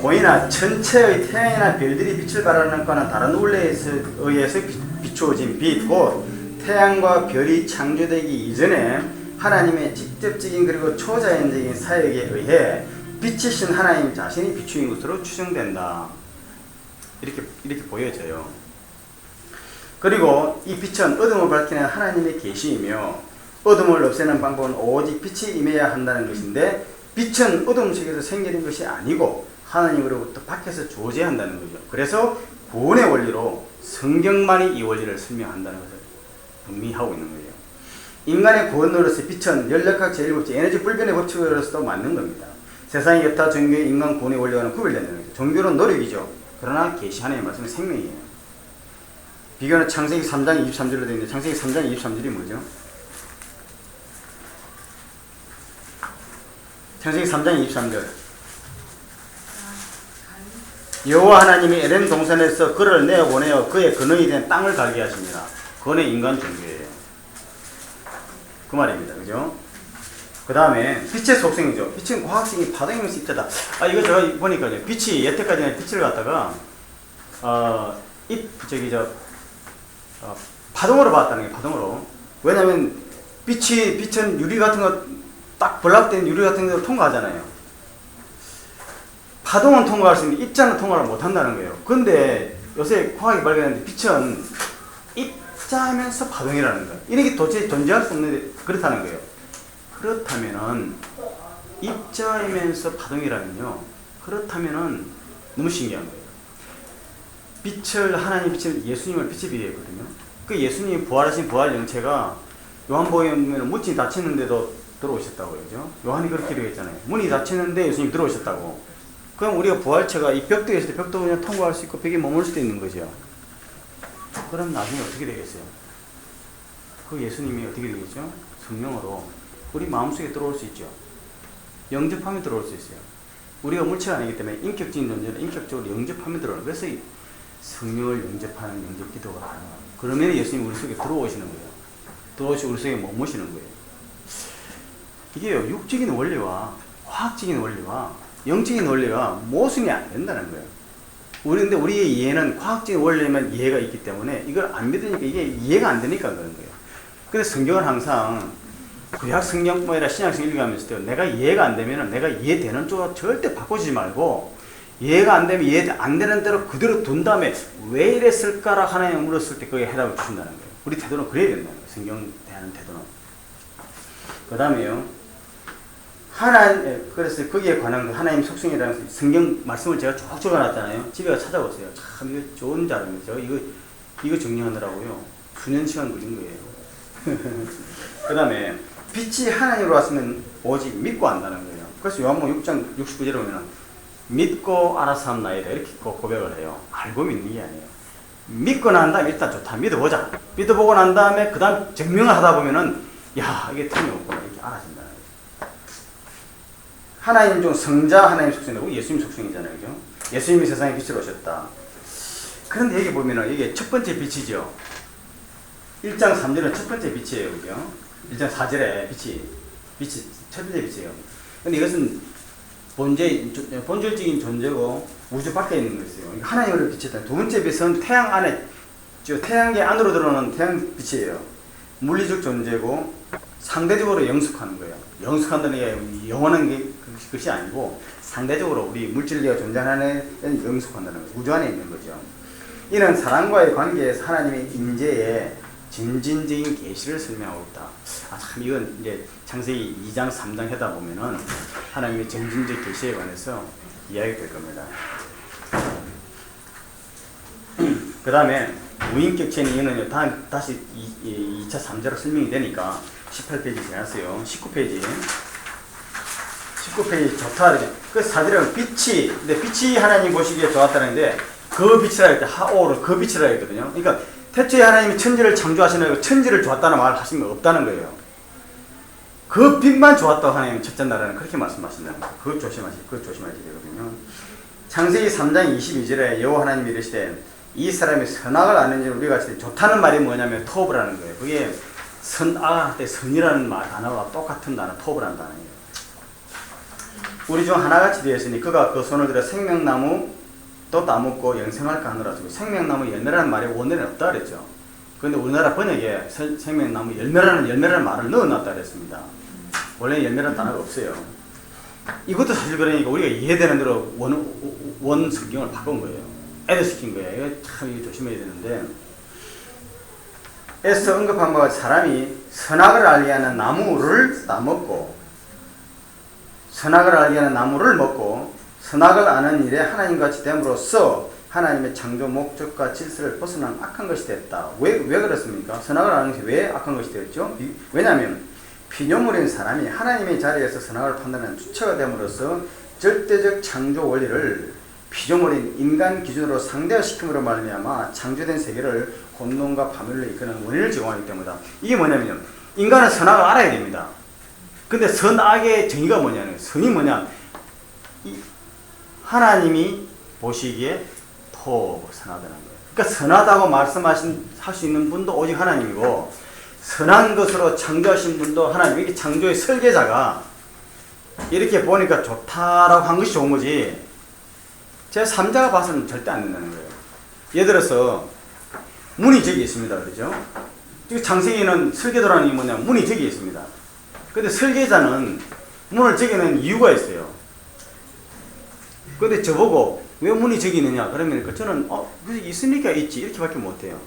보이나 천체의 태양이나 별들이 빛을 발하는 것과는 다른 원리에 의해서 비추어진 빛, 곧 태양과 별이 창조되기 이전에 하나님의 직접적인 그리고 초자연적인 사역에 의해 빛이신 하나님 자신이 비추인 것으로 추정된다. 이렇게 보여져요. 그리고 이 빛은 어둠을 밝히는 하나님의 계시이며 어둠을 없애는 방법은 오직 빛이 임해야 한다는 것인데 빛은 어둠 속에서 생기는 것이 아니고 하나님으로부터 밖에서 존재한다는 거죠. 그래서 구원의 원리로 성경만이 이 원리를 설명한다는 것을 의미하고 있는 거예요. 인간의 구원으로서 빛은 연력학 제1법칙 에너지 불변의 법칙으로서도 맞는 겁니다. 세상의 여타 종교의 인간 구원의 원리와는 구별된다는 거죠. 종교는 노력이죠. 그러나 계시 하나님의 말씀은 생명이에요. 비교는 창세기 3장 23절로 되어 있는데 창세기 3장 23절이 뭐죠? 창세기 3장 23절. 여호와 하나님이 에덴 동산에서 그를 내어보내어 그의 근원이 된 땅을 갈게 하십니다. 그건 인간 종교예요. 그 말입니다. 그죠? 그 다음에 빛의 속성이죠. 빛은 과학적인 파동이면서 입자다. 이거 제가 보니까요. 빛이 여태까지는 빛을 갖다가 파동으로 봤다는 게 파동으로. 왜냐면 빛은 유리 같은 거 딱 블락된 유리 같은 거 통과하잖아요. 파동은 통과할 수 있는데 입자는 통과를 못 한다는 거예요. 근데 요새 과학이 발견했는데 빛은 입자면서 파동이라는 거예요. 이런 게 도대체 존재할 수 없는데 그렇다는 거예요. 그렇다면은 입자이면서 파동이라면요. 그렇다면은 너무 신기한 거예요. 하나님 빛을 예수님을 빛에 비유했거든요. 그 예수님이 부활하신 부활 영체가 요한복음에 보면 문이 닫혔는데도 들어오셨다고요. 그죠? 요한이 그렇게 기록했잖아요. 문이 닫혔는데 예수님이 들어오셨다고. 그럼 우리가 부활체가 이 벽돌에 있을 때 벽도 그냥 통과할 수 있고 벽에 머물 수도 있는 거죠. 그럼 나중에 어떻게 되겠어요? 그 예수님이 어떻게 되겠죠? 성령으로 우리 마음속에 들어올 수 있죠. 영접하면 들어올 수 있어요. 우리가 물체가 아니기 때문에 인격적인 존재는 인격적으로 영접하면 들어오는 거예요. 그래서 성령을 영접하는 영접 기도가 가능합니다. 그러면 예수님이 우리 속에 들어오시는 거예요. 들어오시고 우리 속에 머무시는 거예요. 이게요, 육적인 원리와 과학적인 원리와 영적인 원리가 모순이 안 된다는 거예요. 근데 우리의 이해는 과학적인 원리에만 이해가 있기 때문에 이걸 안 믿으니까 이게 이해가 안 되니까 그런 거예요. 근데 성경은 항상 구약 성경뿐 아니라 신약 성경 읽으면서도 내가 이해가 안 되면 내가 이해되는 쪽으로 절대 바꾸지 말고 이해가 안 되면 이해 안 되는 대로 그대로 둔 다음에 왜 이랬을까라 하나님 물었을 때 그게 해답을 주신다는 거예요. 우리 태도는 그래야 된다는 거예요. 성경 대하는 태도는. 그 다음에요. 그래서 거기에 관한 하나님 속성이라는 성경 말씀을 제가 쭉 적어놨잖아요. 집에 가서 찾아보세요. 참 이거 좋은 자료입니다. 이거 정리하느라고요. 수년 시간 걸린 거예요. 그 다음에 빛이 하나님으로 왔으면 오직 믿고 안다는 거예요. 그래서 요한복음 6장 69절에 보면 믿고 알아서 한 나이다 이렇게 고백을 해요. 알고 믿는 게 아니에요. 믿고 난 다음에 일단 좋다 믿어보자. 믿어보고 난 다음에 그 다음 증명을 하다 보면은 야 이게 틀림이 없구나 이렇게 알아진다는 거예요. 하나님 중 성자 하나님 속성이고 예수님 속성이잖아요. 그죠? 예수님이 세상에 빛으로 오셨다. 그런데 여기 보면은 이게 첫 번째 빛이죠. 1장 3절은 첫 번째 빛이에요. 그죠? 1장 4절에 빛이 첫 번째 빛이에요. 근데 이것은 본질적인 존재고 우주 밖에 있는 것이에요. 하나님으로 빛이다. 두 번째 빛은 태양 안에, 태양계 안으로 들어오는 태양 빛이에요. 물리적 존재고 상대적으로 영숙하는 거예요. 영숙한다는 게 영원한 것이 아니고 상대적으로 우리 물질계가 존재하는 데는 영숙한다는 거예요. 우주 안에 있는 거죠. 이는 사람과의 관계에서 하나님의 임재에 점진적인 계시를 설명하고 있다. 참 이건 이제 창세기 2장 3장 하다 보면은 하나님의 점진적 계시에 관해서 이야기가 될 겁니다. 그 다음에 무인격 체는 이거는 다시 2차 3자로 설명이 되니까 18페이지 지났어요. 19페이지 좋다. 그래서 사실은 근데 빛이 하나님 보시기에 좋았다는데 그 빛이라 할 때 하오를 그 빛이라 했거든요. 그러니까 태초에 하나님이 천지를 창조하시는 천지를 좋았다는 말을 하신 건 없다는 거예요. 그 빛만 좋았다고 하나님은 첫째 날에는 그렇게 말씀하신다는 거예요. 그거 조심하셔야 되거든요. 창세기 3장 22절에 여호와 하나님이 이르시되 이 사람이 선악을 아는지 우리가 봤을 때 좋다는 말이 뭐냐면 토브라는 거예요. 그게 선악 때 선이라는 말 단어가 똑같은 단어 토브라는 단어예요. 우리 중 하나같이 되었으니 그가 그 손을 들어 생명나무 또 따먹고 영생할까 하느라. 생명나무 열매라는 말이 원어에는 없다 그랬죠. 그런데 우리나라 번역에 생명나무 열매라는 말을 넣어놨다 그랬습니다. 원래 열매라는 단어가 없어요. 이것도 사실 그러니까 우리가 이해되는 대로 원 성경을 바꾼 거예요. 애드시킨 거예요. 이거 참 조심해야 되는데, 에서 언급한 바와 사람이 선악을 알게 하는 나무를 따먹고 선악을 알게 하는 나무를 먹고 선악을 아는 일에 하나님같이 됨으로써 하나님의 창조 목적과 질서를 벗어난 악한 것이 됐다. 왜 그렇습니까? 선악을 아는 것이 왜 악한 것이 되었죠? 왜냐하면 피조물인 사람이 하나님의 자리에서 선악을 판단하는 주체가 됨으로써 절대적 창조 원리를 피조물인 인간 기준으로 상대화시킴으로 말미암아 창조된 세계를 혼돈과 파멸로 이끄는 원인을 제공하기 때문이다. 이게 뭐냐면 인간은 선악을 알아야 됩니다. 근데 선악의 정의가 뭐냐면 선이 뭐냐? 하나님이 보시기에 선하다는 거예요. 그러니까 선하다고 할 수 있는 분도 오직 하나님이고 선한 것으로 창조하신 분도 하나님. 이게 창조의 설계자가 이렇게 보니까 좋다라고 한 것이 좋은 거지 제 3자가 봐서는 절대 안 된다는 거예요. 예를 들어서 문이 저기 있습니다. 그렇죠? 창세기는 설계도라는 게 뭐냐면 문이 저기 있습니다. 근데 설계자는 문을 저기 놓은 이유가 있어요. 근데 저보고 왜 문이 저기 있느냐 그러면 저는 있으니까 있지 이렇게밖에 못해요.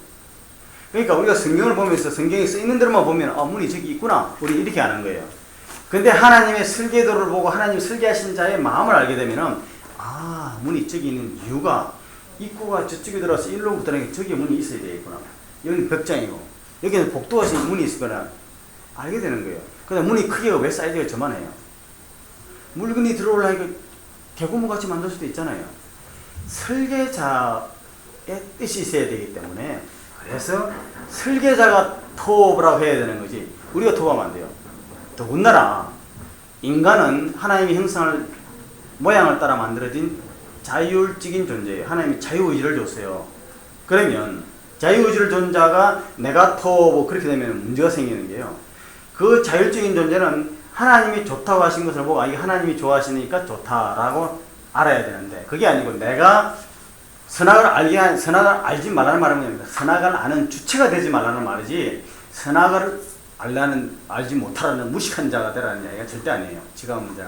그러니까 우리가 성경을 보면서 성경에 써있는 대로만 보면 문이 저기 있구나 우리 이렇게 아는 거예요. 근데 하나님의 설계도를 보고 하나님 설계하신 자의 마음을 알게 되면은 문이 저기 있는 이유가 입구가 저쪽에 들어와서 일로부터 들어가니까 저기 문이 있어야 되겠구나. 여기는 벽장이고 여기는 복도가 문이 있을 거나 알게 되는 거예요. 근데 문이 크기가 왜 사이즈가 저만해요? 물건이 들어오려니까 개구멍 같이 만들 수도 있잖아요. 설계자의 뜻이 있어야 되기 때문에 그래서 설계자가 토브라고 해야 되는 거지 우리가 토브하면 안 돼요. 더군다나 인간은 하나님의 형상을 모양을 따라 만들어진 자율적인 존재예요. 하나님이 자유의지를 줬어요. 그러면 자유의지를 준 자가 내가 토브 그렇게 되면 문제가 생기는 게요. 그 자율적인 존재는 하나님이 좋다고 하신 것을 보고 이게 하나님이 좋아하시니까 좋다라고 알아야 되는데 그게 아니고 내가 선악을 알지 말라는 말은 뭐냐면 선악을 아는 주체가 되지 말라는 말이지 선악을 알지 못하라는 무식한 자가 되라는 이야기가 절대 아니에요. 지금 문제.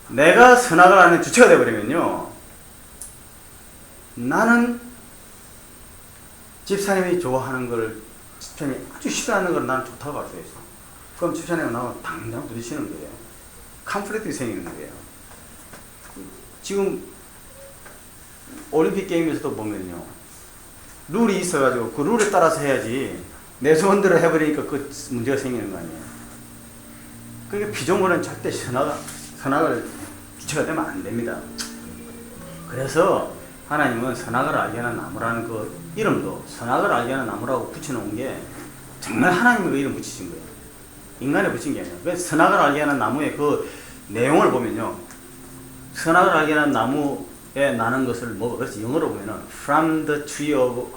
내가 선악을 아는 주체가 되어버리면요. 나는 집사님이 좋아하는 걸 집사님이 아주 싫어하는 걸 나는 좋다고 할 수 있어. 그럼 집사님은 나하고 당장 부딪히는 거예요. 컨플릭트가 생기는 거예요. 지금 올림픽 게임에서도 보면요. 룰이 있어가지고 그 룰에 따라서 해야지 내 소원대로 해버리니까 그 문제가 생기는 거 아니에요. 그러니까 피조물은 절대 선악을 주체가 되면 안 됩니다. 그래서 하나님은 선악을 알게 하는 나무라는 그 이름도 선악을 알게 하는 나무라고 붙여놓은 게 정말 하나님이 그 이름 붙이신 거예요. 인간에 붙인 게 아니에요. 그래서 선악을 알게 하는 나무의 그 내용을 보면요. 선악을 알게 하는 나무에 나는 것을 먹어. 그래서 영어로 보면은 from the tree of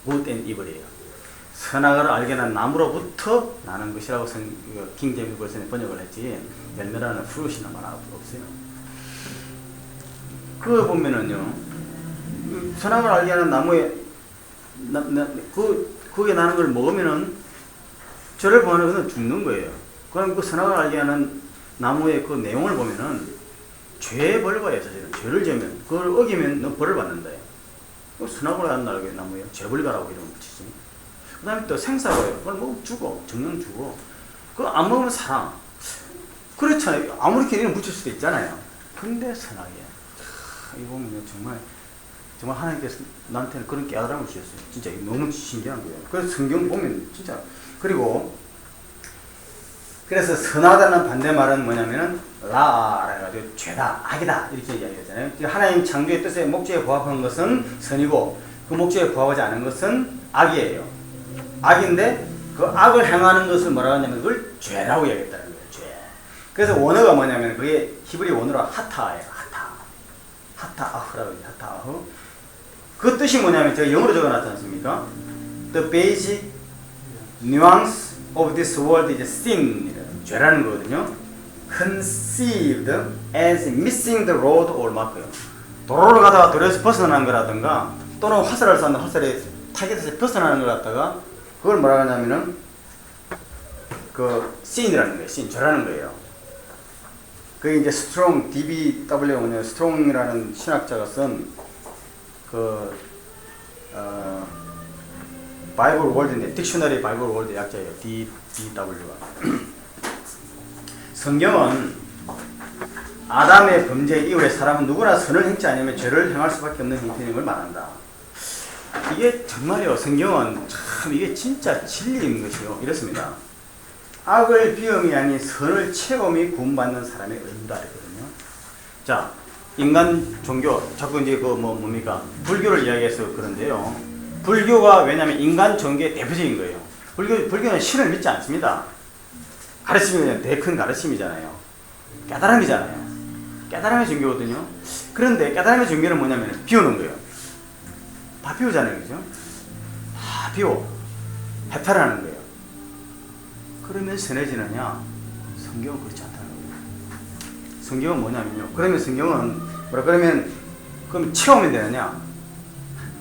good and evil이에요. 선악을 알게 하는 나무로부터 나는 것이라고 킹 제임스 버전에 번역을 했지 열매라는 fruit이나 말하고 없어요. 그거 보면은요. 선악을 알게 하는 나무에 거기에 나는 걸 먹으면은 저를 보는 것은 죽는 거예요. 그럼 그 선악을 알게 하는 나무의 그 내용을 보면은 죄의 벌과예요. 사실은 죄를 지으면 그걸 어기면 너 벌을 받는다. 선악을 하는 나무예요. 죄벌가라고 이름을 붙이지. 그 다음에 또 생사과예요. 그걸 먹으면 죽어. 정령 죽어. 그거 안 먹으면 살아. 그렇잖아요. 아무렇게 이름 붙일 수도 있잖아요. 근데 선악이야. 이거 보면 정말 하나님께서 나한테는 그런 깨달음을 주셨어요. 진짜 너무 신기한 거예요. 그래서 성경 보면 진짜 그래서 선하다는 반대말은 뭐냐면은 라라 해가지고 죄다 악이다 이렇게 이야기하잖아요. 하나님 창조의 뜻에 목적에 부합한 것은 선이고 그 목적에 부합하지 않은 것은 악이에요. 악인데 그 악을 행하는 것을 뭐라고 하냐면 그걸 죄라고 이야기했다는 거예요. 죄. 그래서 원어가 뭐냐면 그게 히브리 원어로 하타예요. 하타아흐라고 해요. 하타아흐. 그 뜻이 뭐냐면 제가 영어로 적어놨지 않습니까? The basic nuance of this world is sin. 죄라는 거거든요. Conceived as missing the road or mark요. 도로를 가다가 도로에서 벗어나는 거라든가 또는 화살을 쐈는데 화살에 타겟에서 벗어나는 걸 갖다가 그걸 뭐라 하냐면은 그 sin이라는 거예요. sin, 죄라는 거예요. 그게 이제 스트롱, DBW, 스트롱이라는 신학자가 쓴 바이블 월드인데, 딕셔너리 바이블 월드 약자예요. DBW가. 성경은 아담의 범죄 이후에 사람은 누구나 선을 행치 않으면 죄를 행할 수밖에 없는 형태인 걸 말한다. 이게 정말요, 성경은 참 이게 진짜 진리인 것이요. 이렇습니다. 악을 비움이 아닌 선을 체험이 구원받는 사람의 의무다. 이거든요. 자, 인간 종교, 자꾸 이제 뭡니까? 불교를 이야기해서 그런데요. 불교가 왜냐면 인간 종교의 대표적인 거예요. 불교는 신을 믿지 않습니다. 가르침이 그냥 되게 큰 가르침이잖아요. 깨달음이잖아요. 깨달음의 종교거든요. 그런데 깨달음의 종교는 뭐냐면 비우는 거예요. 다 비우잖아요. 그죠? 다 비워. 해탈하는 거예요. 그러면 선해지느냐? 성경은 그렇지 않다는 거예요. 성경은 뭐냐면요. 그러면 성경은 뭐라 그러면 그럼 체험이 되느냐?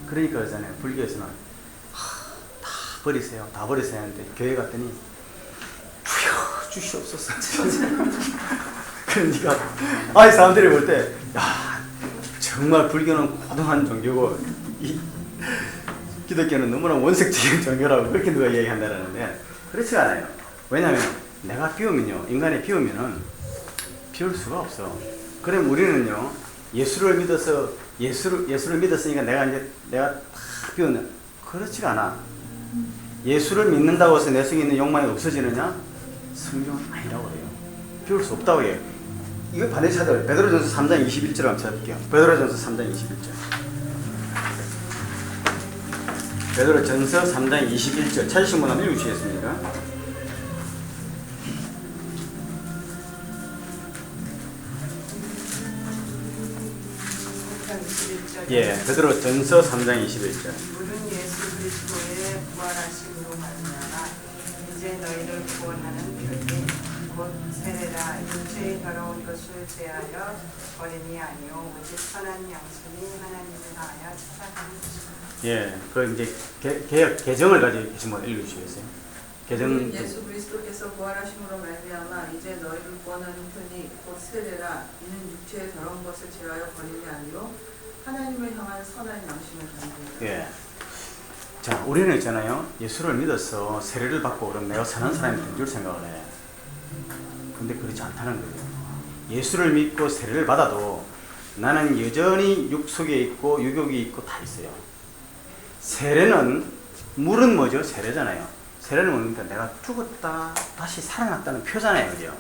그러니까 그러잖아요. 불교에서는 다 버리세요. 다 버리세요 하는데 교회 갔더니 주여 주시옵소서. 그러니까 아이 사람들이 볼 때 야 정말 불교는 고등한 종교고 이 기독교는 너무나 원색적인 종교라고 그렇게 누가 얘기한다는데 그렇지 않아요. 왜냐하면 내가 비우면요, 인간이 비우면은 비울 수가 없어. 그럼 우리는요, 예수를 믿어서 예수를 믿었으니까 내가 다 비우는 그렇지가 않아. 예수를 믿는다고 해서 내 속에 있는 욕망이 없어지느냐? 성경은 아니라고 해요. 비울 수 없다고 해요. 이거 반드시 찾아요. 베드로전서 3장 21절 한번 찾아볼게요. 베드로전서 3장 21절. 베드로전서 3장 21절 찾으신 분 한번 읽으시겠습니까? 예, 베드로전서 3장 21절. 물은 예수 그리스도의 부활하심으로 말미암아 이제 너희를 구원하는 편이 곧 세례라. 육체의 더러운 것을 제하여 버림이 아니요 오직 선한 양심이 하나님을 향하여 찾아가는 것이다. 예, 그 이제 개정을 가지고 계신 분 읽으시겠어요? 개정. 예수 그리스도께서 부활하심으로 말미암아 이제 너희를 구원하는 편이 곧 세례라. 이는 육체의 더러운 것을 제하여 버림이 아니요 하나님을 향한 선한 양심을 가지고. 예. 자, 우리는 있잖아요. 예수를 믿어서 세례를 받고 그럼 내가 선한 사람이 된 줄 생각을 해. 근데 그렇지 않다는 거예요. 예수를 믿고 세례를 받아도 나는 여전히 육 속에 있고 유욕이 있고 다 있어요. 세례는 물은 뭐죠? 세례잖아요. 세례는 뭡니까? 내가 죽었다 다시 살아났다는 표잖아요. 그죠?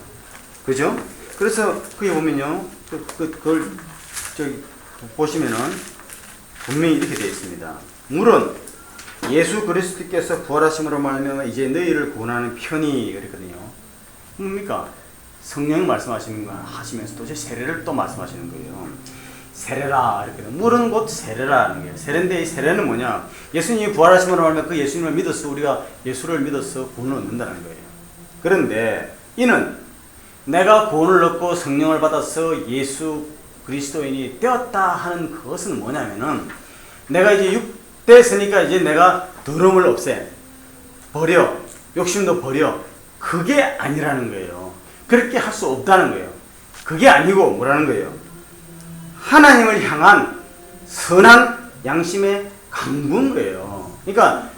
그죠? 그래서 거기 보면요. 그걸 저기 보시면은 분명히 이렇게 되어 있습니다. 물은 예수 그리스도께서 부활하심으로 말미암아 이제 너희를 구원하는 편이 그랬거든요. 뭡니까? 성령 말씀하시는 거 하시면서 또 세례를 또 말씀하시는 거예요. 세례라 이렇게. 물은 곧 세례라는 거예요. 세례인데 이 세례는 뭐냐? 예수님이 부활하심으로 말미암아 그 예수님을 믿어서 우리가 예수를 믿어서 구원을 얻는다는 거예요. 그런데 이는 내가 구원을 얻고 성령을 받아서 예수 그리스도인이 되었다 하는 그것은 뭐냐면은 내가 이제 6대서니까 이제 내가 더러움을 없애 버려 욕심도 버려 그게 아니라는 거예요. 그렇게 할 수 없다는 거예요. 그게 아니고 뭐라는 거예요? 하나님을 향한 선한 양심의 강구인 거예요. 그러니까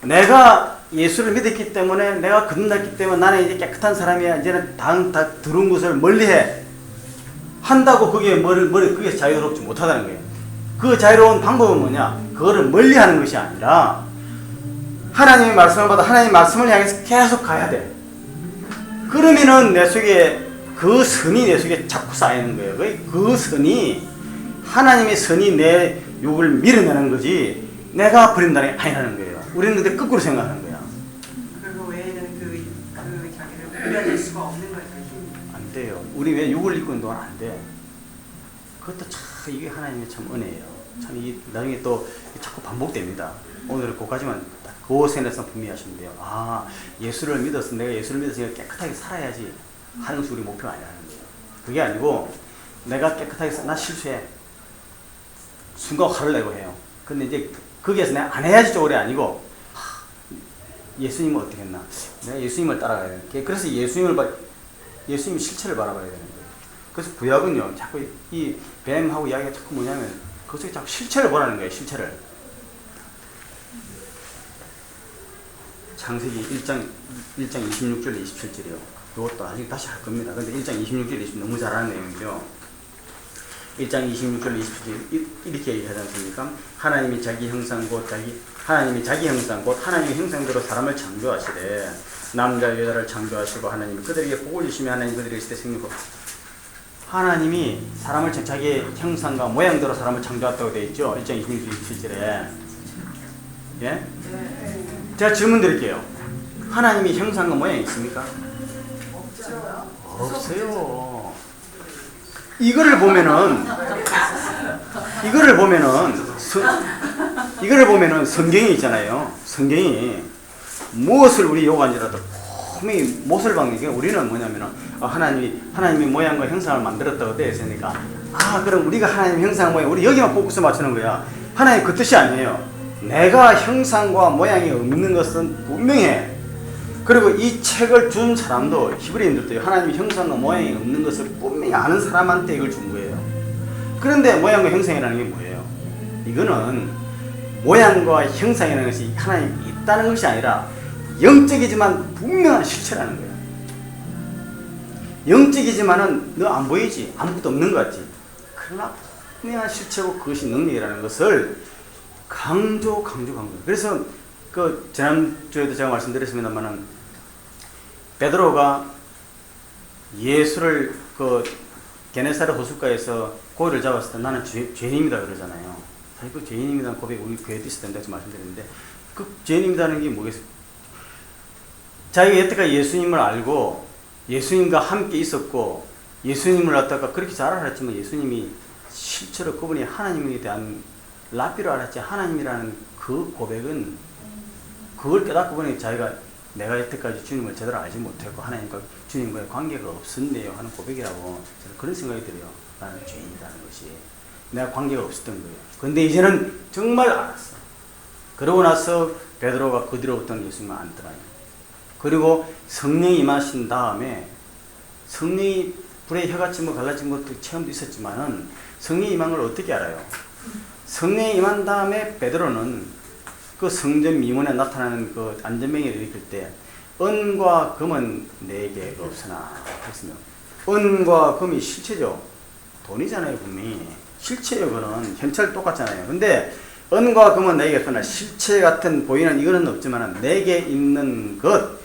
내가 예수를 믿었기 때문에 내가 거듭났기 때문에 나는 이제 깨끗한 사람이야. 이제는 다 더러운 것을 멀리해. 한다고 그게 그게 자유롭지 못하다는 거예요. 그 자유로운 방법은 뭐냐? 그거를 멀리하는 것이 아니라 하나님의 말씀을 받아 하나님의 말씀을 향해서 계속 가야 돼. 그러면은 내 속에 그 선이 내 속에 자꾸 쌓이는 거예요. 그 선이 하나님의 선이 내 욕을 밀어내는 거지 내가 버린다는 게 아니라는 거예요. 우리는 근데 거꾸로 생각하는 거야. 그리고 외에는 그 자기를 구별할 수가 없는 거죠. 돼요. 우리 왜 욕을 입고 있는 동안 안 돼? 그것도 참 이게 하나님의 참 은혜예요. 참 이 나중에 또 자꾸 반복됩니다. 오늘 그까지만 그 센에서 분명히 하시면 돼요. 아, 예수를 믿었어. 내가 예수를 믿어서 깨끗하게 살아야지 하는 것이 우리 목표가 아니라는 거예요. 그게 아니고 내가 깨끗하게 나 실수해. 순간 화를 내고 해요. 근데 이제 거기에서 내가 안 해야지 쪽으로 아니고 예수님은 어떻게 했나? 내가 예수님을 따라가야 돼. 그래서 예수님의 실체를 바라봐야 되는 거예요. 그래서 구약은요, 자꾸 이 뱀하고 이야기가 자꾸 뭐냐면 그 속에 자꾸 실체를 보라는 거예요. 실체를. 창세기 1장 26절 27절이요. 이것도 나중에 다시 할 겁니다. 근데 1장 26절 20 너무 잘하는 내용이죠. 1장 26절 27절 이렇게 얘기하지 않습니까? 하나님이 자기 형상 곧 하나님의 형상대로 사람을 창조하시되 남자 여자를 창조하시고 하나님이 그들에게 복을 주시며 하나님 그들에게 있을 때 생기고 하나님이 사람을 자기 형상과 모양대로 사람을 창조했다고 되어 있죠. 1장 26절 27절에. 예? 제가 질문 드릴게요. 하나님이 형상과 모양이 있습니까? 없어요. 이거를 보면은 성경이 있잖아요. 성경이 무엇을 우리 요구한지라도 분명히 못을 박는 게 우리는 뭐냐면은 하나님이 모양과 형상을 만들었다고 되어 있으니까 그럼 우리가 하나님 형상 모양 우리 여기만 포커스 맞추는 거야. 하나님 그 뜻이 아니에요. 내가 형상과 모양이 없는 것은 분명해. 그리고 이 책을 준 사람도 히브리인들도 하나님의 형상과 모양이 없는 것을 분명히 아는 사람한테 이걸 준 거예요. 그런데 모양과 형상이라는 게 뭐예요? 이거는 모양과 형상이라는 것이 하나님이 있다는 것이 아니라 영적이지만 분명한 실체라는 거예요. 영적이지만은 너 안 보이지? 아무것도 없는 것 같지? 그러나 분명한 실체고 그것이 능력이라는 것을 강조. 그래서 그 지난주에도 제가 말씀드렸습니다만은 베드로가 예수를 그 게네사렛 호숫가에서 고기를 잡았을 때 나는 죄인입니다 그러잖아요. 사실 그 죄인입니다는 고백이 우리 교회도 있을 텐데 말씀드렸는데 그 죄인입니다는 게 뭐겠어요? 자기가 여태까지 예수님을 알고 예수님과 함께 있었고 예수님을 갖다가 그렇게 잘 알았지만 예수님이 실제로 그분이 하나님에 대한 라비로 알았지 하나님이라는 그 고백은 그걸 깨닫고 보니 자기가 내가 여태까지 주님을 제대로 알지 못했고 하나님과 주님과의 관계가 없었네요 하는 고백이라고 저는 그런 생각이 들어요. 나는 죄인이라는 것이 내가 관계가 없었던 거예요. 근데 이제는 정말 알았어. 그러고 나서 베드로가 그 뒤로부터는 예수님을 안 떠나요. 그리고 성령이 임하신 다음에 성령이 불에 혀같이 갈라진 것도 체험도 있었지만은 성령이 임한 걸 어떻게 알아요? 성령이 임한 다음에 베드로는 그 성전 미문에 나타나는 그 안전병을 일으킬 때 은과 금은 내게 없으나 했으며 은과 금이 실체죠. 돈이잖아요. 분명히 실체요. 그는 현찰 똑같잖아요. 근데 은과 금은 내게 없으나 실체 같은 보이는 이거는 없지만 내게 있는 것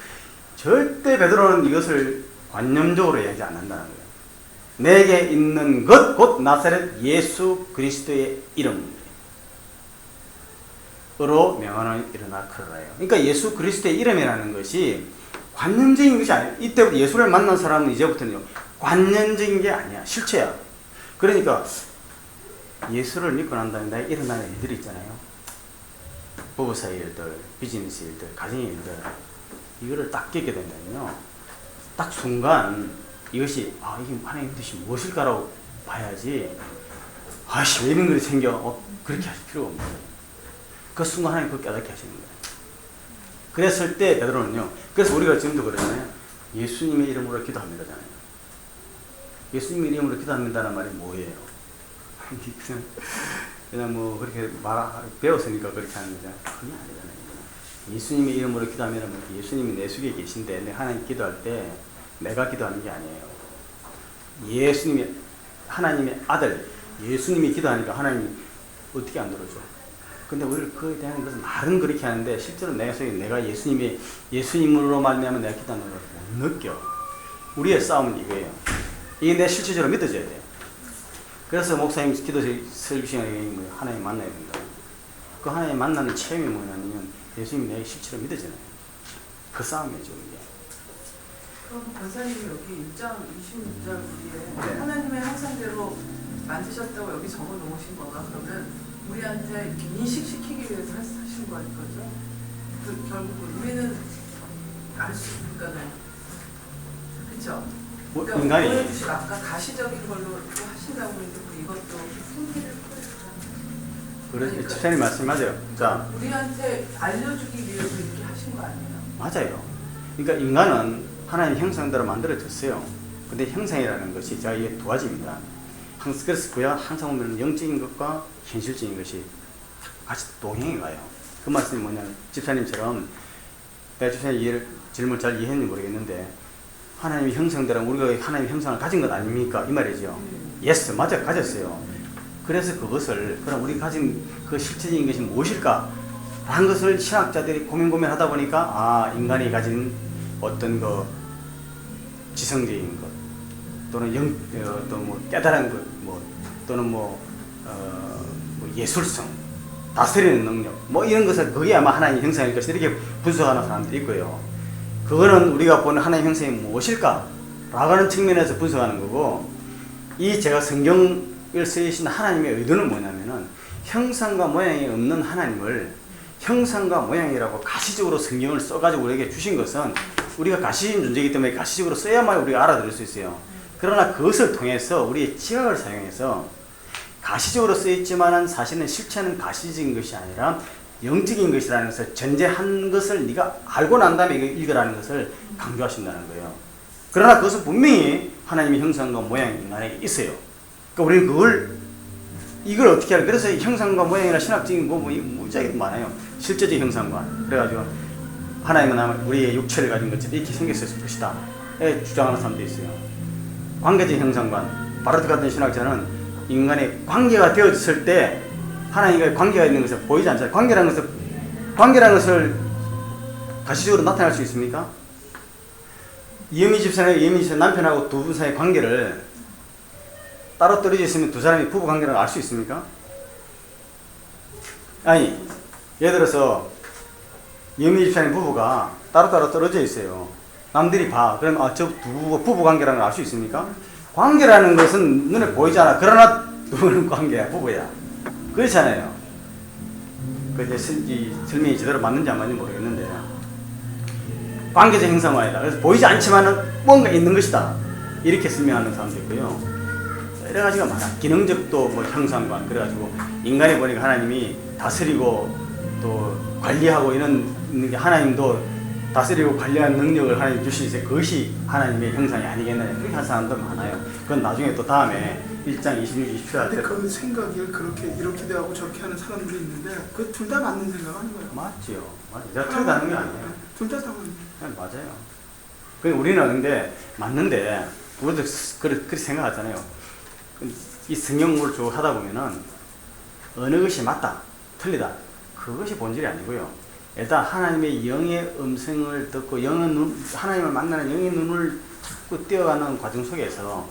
절대 베드로는 이것을 관념적으로 얘기 안 한다는 거예요. 내게 있는 것 곧 나사렛 예수 그리스도의 이름 으로 명하는 일어나 그러라요. 그러니까 예수 그리스도의 이름이라는 것이 관념적인 것이 아니에요. 이때부터 예수를 만난 사람은 이제부터는요 관념적인 게 아니야. 실체야. 그러니까 예수를 믿고 난 다음에 나의 일어나는 일들이 있잖아요. 부부사의 일들, 비즈니스 일들, 가정의 일들 이거를 딱 깨게 된다면요 딱 순간 이것이 이게 하나님의 뜻이 무엇일까라고 봐야지 왜 이런 일이 생겨 그렇게 하실 필요가 없는 거예요. 그 순간 하나님 그걸 깨닫게 하시는 거예요. 그랬을 때 베드로는요. 그래서 우리가 지금도 그러잖아요. 예수님의 이름으로 기도합니다잖아요. 예수님의 이름으로 기도합니다는 말이 뭐예요? 그냥 뭐 그렇게 배웠으니까 그렇게 하는 거잖아요. 그게 아니잖아요. 예수님의 이름으로 기도하면 예수님이 내 속에 계신데 내 하나님 기도할 때 내가 기도하는 게 아니에요. 예수님이 하나님의 아들 예수님이 기도하니까 하나님이 어떻게 안 들어줘? 근데 우리를 그에 대한 것은 말은 그렇게 하는데 실제로 내 속에 내가 예수님으로 말미암아 내가 기도하는 걸 못 느껴. 우리의 싸움은 이거예요. 이게 내 실체적으로 믿어져야 돼요. 그래서 목사님 기도 설교 시간에 하나님 만나야 된다. 그 하나님 만나는 체험이 뭐냐면 예수님이 내 실체로 믿어지는 그 싸움이죠. 이게. 그럼 권사님이 여기 1장 26절 위에 하나님의 형상대로 만드셨다고 여기 적어 놓으신 거가 그러면 우리한테 이렇게 인식시키기 위해서 하신 거죠. 그 결국은 우리는 알 수 있으니까요. 그렇죠? 뭐, 그러니까 인간이 보여주신 아까 가시적인 걸로 또 하신다고 했는데 이것도 생기를 그렇죠. 집사님 말씀 맞아요. 자, 우리한테 알려주기 위해서 이렇게 하신 거 아니에요? 맞아요. 그러니까 인간은 하나님 형상대로 만들어졌어요. 근데 형상이라는 것이 제가 이게 두 가지입니다. 그래서 그야 항상 보면 영적인 것과 현실적인 것이 같이 동행해 가요. 그 말씀이 뭐냐면 집사님처럼 내가 집사님 질문 잘 이해했는지 모르겠는데 하나님의 형상대로 우리가 하나님의 형상을 가진 것 아닙니까? 이 말이죠. 예스, 맞아, 가졌어요. 그래서 그것을 그럼 우리 가진 그 실체적인 것이 무엇일까? 라는 것을 신학자들이 고민하다 보니까 아, 인간이 가진 어떤 그 지성적인 것 또는 어떤 뭐 깨달은 것 또는 뭐 예술성, 다스리는 능력 뭐 이런 것을 그게 아마 하나님의 형상일 것이다 이렇게 분석하는 사람들이 있고요. 그거는 우리가 보는 하나님의 형상이 무엇일까? 라고 하는 측면에서 분석하는 거고 이 제가 성경을 쓰신 하나님의 의도는 뭐냐면은 형상과 모양이 없는 하나님을 형상과 모양이라고 가시적으로 성경을 써가지고 우리에게 주신 것은 우리가 가시적인 존재이기 때문에 가시적으로 써야만 우리가 알아들을 수 있어요. 그러나 그것을 통해서 우리의 지각을 사용해서 가시적으로 쓰였지만은 사실은 실체는 가시적인 것이 아니라 영적인 것이라는 것을 전제한 것을 네가 알고 난 다음에 이거 읽으라는 것을 강조하신다는 거예요. 그러나 그것은 분명히 하나님의 형상과 모양이 인간에게 있어요. 그러니까 우리는 이걸 어떻게 하냐. 그래서 형상과 모양이나 신학적인 무지하게 많아요. 실제적 형상관. 그래가지고 하나님은 아마 우리의 육체를 가진 것처럼 이렇게 생겼을 것이다. 주장하는 사람도 있어요. 관계적 형상관. 바르트 같은 신학자는 인간의 관계가 되어졌을 때 하나님과 관계가 있는 것을 보이지 않잖아요. 관계라는 것을 가시적으로 나타낼 수 있습니까? 이은미 집사님 남편하고 두 분 사이의 관계를 따로 떨어져 있으면 두 사람이 부부 관계라고 알 수 있습니까? 아니, 예를 들어서 이은미 집사님 부부가 따로따로 떨어져 있어요. 남들이 봐. 그러면 저 두 부부 관계라는 걸 알 수 있습니까? 관계라는 것은 눈에 보이잖아. 그러나 두 분은 관계야, 부부야. 그렇잖아요. 그 이제 설명이 제대로 맞는지 안 맞는지 모르겠는데 관계적 형상화이다. 그래서 보이지 않지만은 뭔가 있는 것이다. 이렇게 설명하는 사람도 있고요. 여러 가지가 많아. 기능적도 뭐 형상관. 그래가지고 인간이 보니까 하나님이 다스리고 또 관리하고 이런 게 하나님도 다스리고 관리하는 능력을 하나님 주시니까 그것이 하나님의 형상이 아니겠느냐. 그렇게 한 사람도 많아요. 그건 나중에 또 다음에 1장 26, 27할 때. 근데 그 생각이 이렇게 돼하고 저렇게 하는 사람들이 있는데 그 둘 다 맞는 생각 아닌가요? 맞지요. 맞아요. 제가 틀리다는 게 아니에요. 둘 다 맞는. 네, 맞아요. 우리는 근데 맞는데 우리도 그렇게 생각하잖아요. 이 성경을 쭉 하다 보면은 어느 것이 맞다, 틀리다 그것이 본질이 아니고요. 일단 하나님의 영의 음성을 듣고 하나님을 만나는 영의 눈을 자꾸 띄어가는 과정 속에서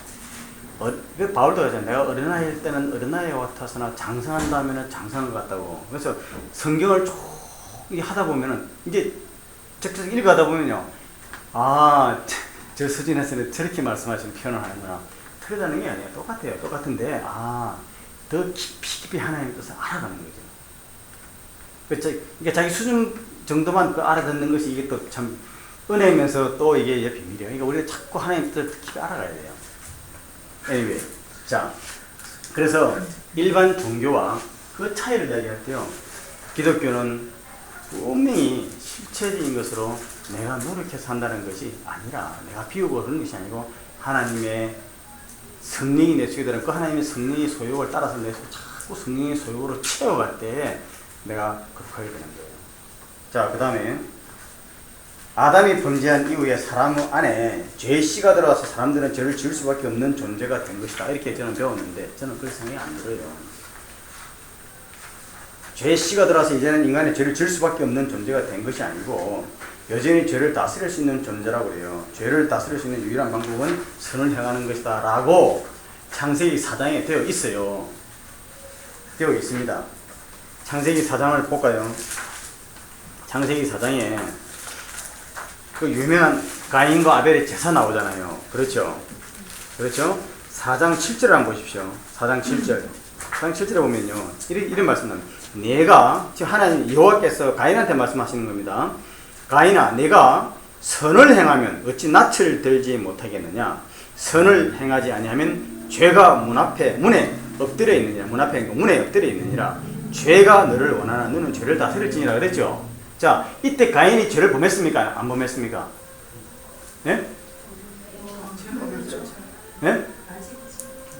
바울도 하잖아요. 내가 어린아이일 때는 어린아이와 같아서나 장성한 다음에는 장성한 것 같다고. 그래서 성경을 쭉 하다 보면은 이제 직접 읽어가다 보면요. 아, 저 수준에서는 저렇게 말씀하시는 표현을 하는구나. 틀리다는 게 아니에요. 똑같아요. 똑같은데 더 깊이 하나님의 뜻을 알아가는 거죠. 그러니까 자기 수준 정도만 알아듣는 것이 이게 또 참 은혜면서 또 이게 비밀이에요. 그러니까 우리가 자꾸 하나님의 뜻을 깊이 알아가야 돼요. anyway. 자, 그래서 일반 종교와 그 차이를 이야기할 때요. 기독교는 분명히 실체적인 것으로 내가 노력해서 한다는 것이 아니라 내가 비우고 그런 것이 아니고 하나님의 성령이 내 속에 들은 그 하나님의 성령의 소욕을 따라서 내 속에 자꾸 성령의 소욕으로 채워갈 때 내가 극복하게 되는 거예요. 자, 그 다음에 아담이 범죄한 이후에 사람 안에 죄의 씨가 들어와서 사람들은 죄를 지을 수밖에 없는 존재가 된 것이다. 이렇게 저는 배웠는데 저는 그렇게 생각이 안 들어요. 죄의 씨가 들어와서 이제는 인간의 죄를 지을 수밖에 없는 존재가 된 것이 아니고 여전히 죄를 다스릴 수 있는 존재라고 그래요. 죄를 다스릴 수 있는 유일한 방법은 선을 행하는 것이다 라고 창세기 4장에 되어 있어요. 되어 있습니다. 창세기 4장을 볼까요? 창세기 4장에 그 유명한 가인과 아벨의 제사 나오잖아요. 그렇죠? 그렇죠? 4장 7절을 한번 보십시오. 4장 7절. 상 7절에 보면요. 이런 말씀 나옵니다. 내가, 지금 하나님 여호와께서 가인한테 말씀하시는 겁니다. 가인아, 내가 선을 행하면 어찌 낯을 들지 못하겠느냐? 선을 행하지 아니하면 죄가 문에 엎드려 있느니라. 문 앞에 문에 엎드려 있느니라. 죄가 너를 원하나 너는 죄를 다스릴지니라 그랬죠. 자, 이때 가인이 죄를 범했습니까? 안 범했습니까? 네? 네?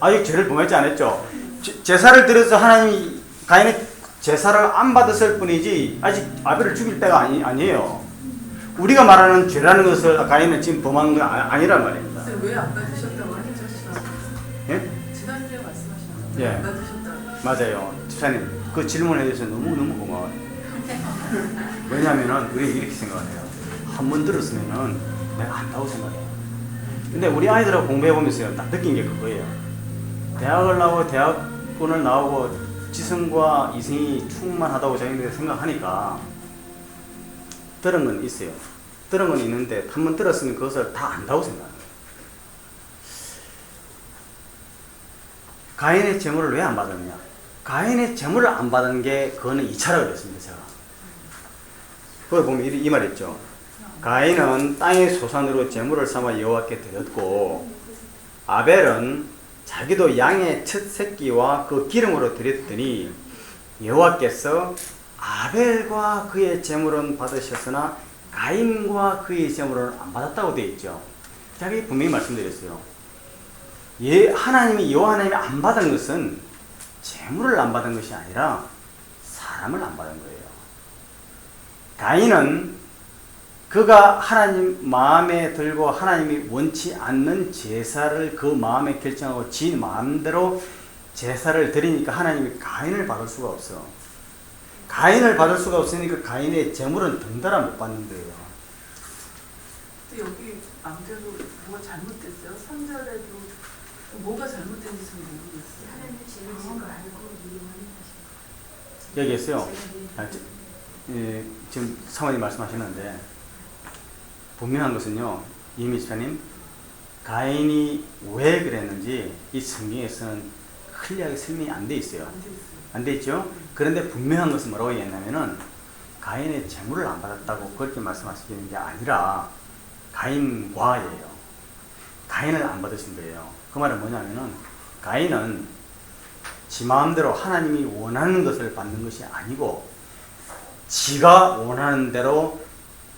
아직 죄를 범했지 않았죠. 제사를 드려서 하나님이 가인의 제사를 안 받았을 뿐이지 아직 아벨을 죽일 때가 아니에요. 우리가 말하는 죄라는 것을 가인은 지금 범한 건 아니란 말입니다. 근데 왜 안 받으셨다고 하셨죠? 예? 지난주에 말씀하셨잖아요. 예. 안 받으셨다고. 맞아요. 집사님, 그 질문에 대해서 너무너무 고마워요. 왜냐하면 우리 이렇게 생각해요. 한 번 들었으면 내가 안다고 생각해요. 근데 우리 아이들하고 공부해보면서 딱 느낀 게 그거예요. 대학을 나오고 대학원을 나오고 지성과 이성이 충만하다고 자기들이 생각하니까 들은 건 있어요. 들은 건 있는데 한 번 들었으면 그것을 다 안다고 생각합니다. 가인의 재물을 왜 안 받았느냐? 가인의 재물을 안 받은 게 그거는 2차라고 그랬습니다. 제가 거기 보면 이 말 있죠. 가인은 땅의 소산으로 재물을 삼아 여호와께 드렸고 아벨은 자기도 양의 첫 새끼와 그 기름으로 드렸더니 여호와께서 아벨과 그의 재물은 받으셨으나 가인과 그의 재물은 안 받았다고 되어 있죠. 제가 분명히 말씀드렸어요. 하나님이 여호와 하나님이 안 받은 것은 재물을 안 받은 것이 아니라 사람을 안 받은 거예요. 가인은 그가 하나님 마음에 들고 하나님이 원치 않는 제사를 그 마음에 결정하고 지 마음대로 제사를 드리니까 하나님이 가인을 받을 수가 없어. 가인을 받을 수가 없으니까 가인의 재물은 덩달아 못 받는 거예요. 근데 여기 마음대로 뭐가 잘못됐어요? 3절에도 뭐가 잘못된지 잘 모르겠어요. 하나님이 지으신 거 알고 이용하는 것이. 여기 있어요. 지금 사모님 말씀하시는데 분명한 것은요. 이미 집사님, 가인이 왜 그랬는지 이 성경에서는 클리어하게 설명이 안 돼 있어요. 안 돼 있죠? 그런데 분명한 것은 뭐라고 얘기했냐면은 가인의 재물을 안 받았다고 그렇게 말씀하시는 게 아니라 가인과예요. 가인을 안 받으신 거예요. 그 말은 뭐냐면은 가인은 지 마음대로 하나님이 원하는 것을 받는 것이 아니고 지가 원하는 대로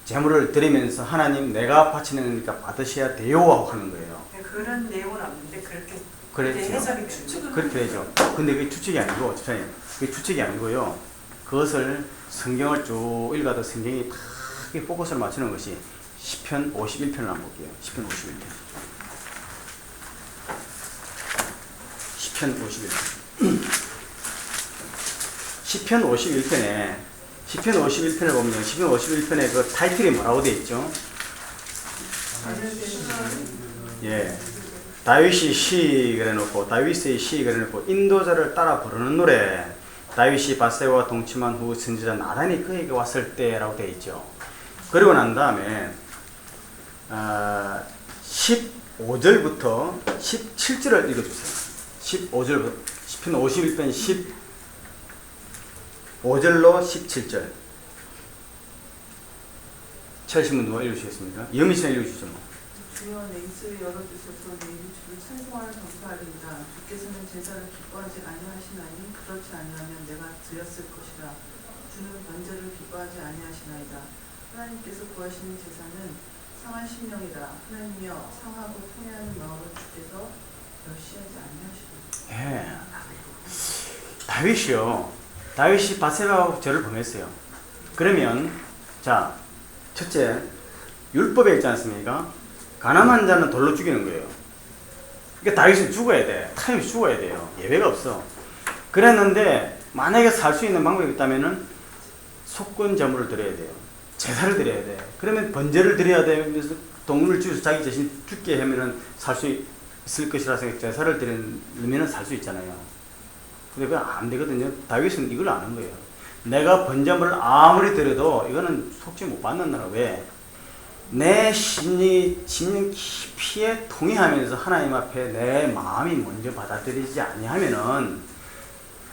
재물을 드리면서 하나님 내가 바치는 거니까 받으셔야 돼요 하고 하는 거예요. 그런 내용은 없는데 그렇게 그렇죠. 해석이 추측을 그렇게 되죠. 근데 그게 추측이 아니고, 집사님, 그게 추측이 아니고요. 그것을 성경을 쭉 읽어도 성경이 다 포커스를 맞추는 것이 시편 51편을 한번 볼게요. 시편 51편. 시편 51편. 시편 51편을 보면 시편 51편에 그 타이틀이 뭐라고 되어 있죠? 예. 다윗이 시 그래놓고 다윗의 시 그래놓고 인도자를 따라 부르는 노래 다윗이 밧세바와 동침한 후 선지자 나단이 그에게 왔을 때라고 되어 있죠. 그리고 난 다음에 15절부터 17절을 읽어주세요. 15절부터 시편 51편 15절로 17절 찾으신 분 누가 읽어주시겠습니까? 이현미 씨가 읽어주시죠. 뭐. 주여 내 입술을 열어주셔서 내 입을 주를 찬송하는 전파하리이다. 주께서는 제사를 기뻐하지 아니하시나니 그렇지 아니하면 내가 드렸을 것이라. 주는 번제를 기뻐하지 아니하시나이다. 하나님께서 구하시는 제사는 상한 심령이다. 하나님이여 상하고 통회하는 마음을 주께서 멸시하지 아니하시리다. 예. 다윗이요. 다윗이 밧세바와 죄를 범했어요. 그러면 자 첫째 율법에 있지 않습니까? 가늠한 자는 돌로 죽이는 거예요. 그러니까 다윗은 죽어야 돼. 타임이 죽어야 돼요. 예외가 없어. 그랬는데 만약에 살 수 있는 방법이 있다면은 속건 제물을 드려야 돼요. 제사를 드려야 돼. 그러면 번제를 드려야 되면서 동물을 죽여서 자기 자신 죽게 하면은 살 수 있을 것이라서 제사를 드리면은 살 수 있잖아요. 근데 그건 안 되거든요. 다윗은 이걸 아는 거예요. 내가 번제물을 아무리 드려도 이거는 속죄 못 받는다. 왜? 내 심령 깊이에 통해하면서 하나님 앞에 내 마음이 먼저 받아들이지 아니하면은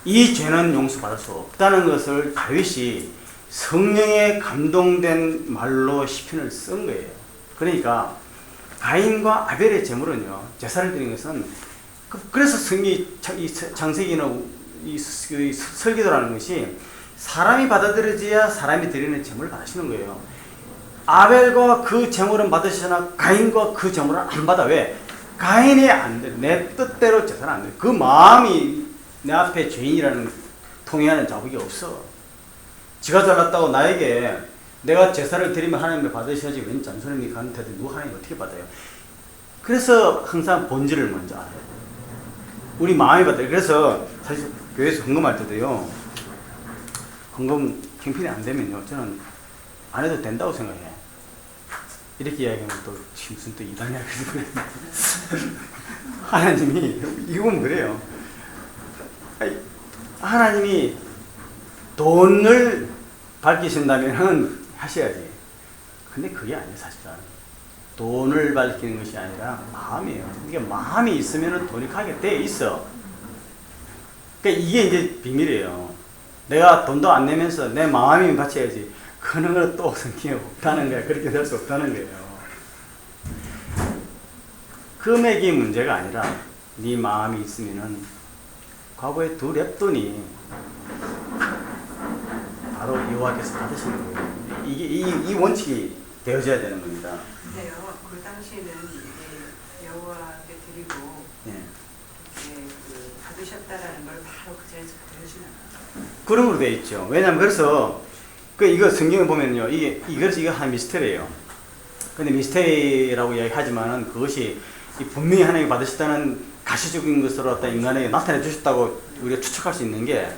이 죄는 용서받을 수 없다는 것을 다윗이 성령에 감동된 말로 시편을 쓴 거예요. 그러니까 가인과 아벨의 제물은요, 제사를 드린 것은 그래서 창세기는 이 설계도라는 것이 사람이 받아들여져야 사람이 드리는 제물을 받으시는 거예요. 아벨과 그 제물은 받으시나 가인과 그 제물은 안 받아. 왜? 가인이 안 돼. 내 뜻대로 제사는 안 돼. 그 마음이 내 앞에 죄인이라는 통해하는 자국이 없어. 지가 잘났다고 나에게 내가 제사를 드리면 하나님을 받으셔야지 웬 잔소리입니까? 한테도 누가 하나님 어떻게 받아요? 그래서 항상 본질을 먼저 알아야 돼요. 우리 마음이 받아요. 그래서 사실 교회에서 헌금할 때도요, 헌금 형편이 안 되면요, 저는 안 해도 된다고 생각해. 이렇게 이야기하면 또 무슨 또 이단이야. 하나님이 이건 그래요. 하나님이 돈을 밝히신다면 하셔야지. 근데 그게 아니에요, 사실은. 돈을 밝히는 것이 아니라 마음이에요. 이게 마음이 있으면 돈이 가게 돼 있어. 그러니까 이게 이제 비밀이에요. 내가 돈도 안 내면서 내 마음이 바쳐야지. 그런 건 또 성경에 없다는 거야. 그렇게 될 수 없다는 거예요. 금액이 문제가 아니라 네 마음이 있으면은 과거에 2 랩돈이 바로 여호와께서 받으시는 거예요. 이게 이 원칙이 되어져야 되는 겁니다. 근데요, 그 당시에는 이제 여호와께 드리고 예. 그 받으셨다라는 걸 바로 그 자리에서 보여주는 거예요. 그런 걸로 되어 있죠. 왜냐하면 그래서 이거 성경에 보면요, 이거 한 미스터리예요. 근데 미스터리라고 이야기하지만은 그것이 분명히 하나님이 받으셨다는 가시적인 것으로 어떤 인간에게 나타내 주셨다고 우리가 추측할 수 있는 게,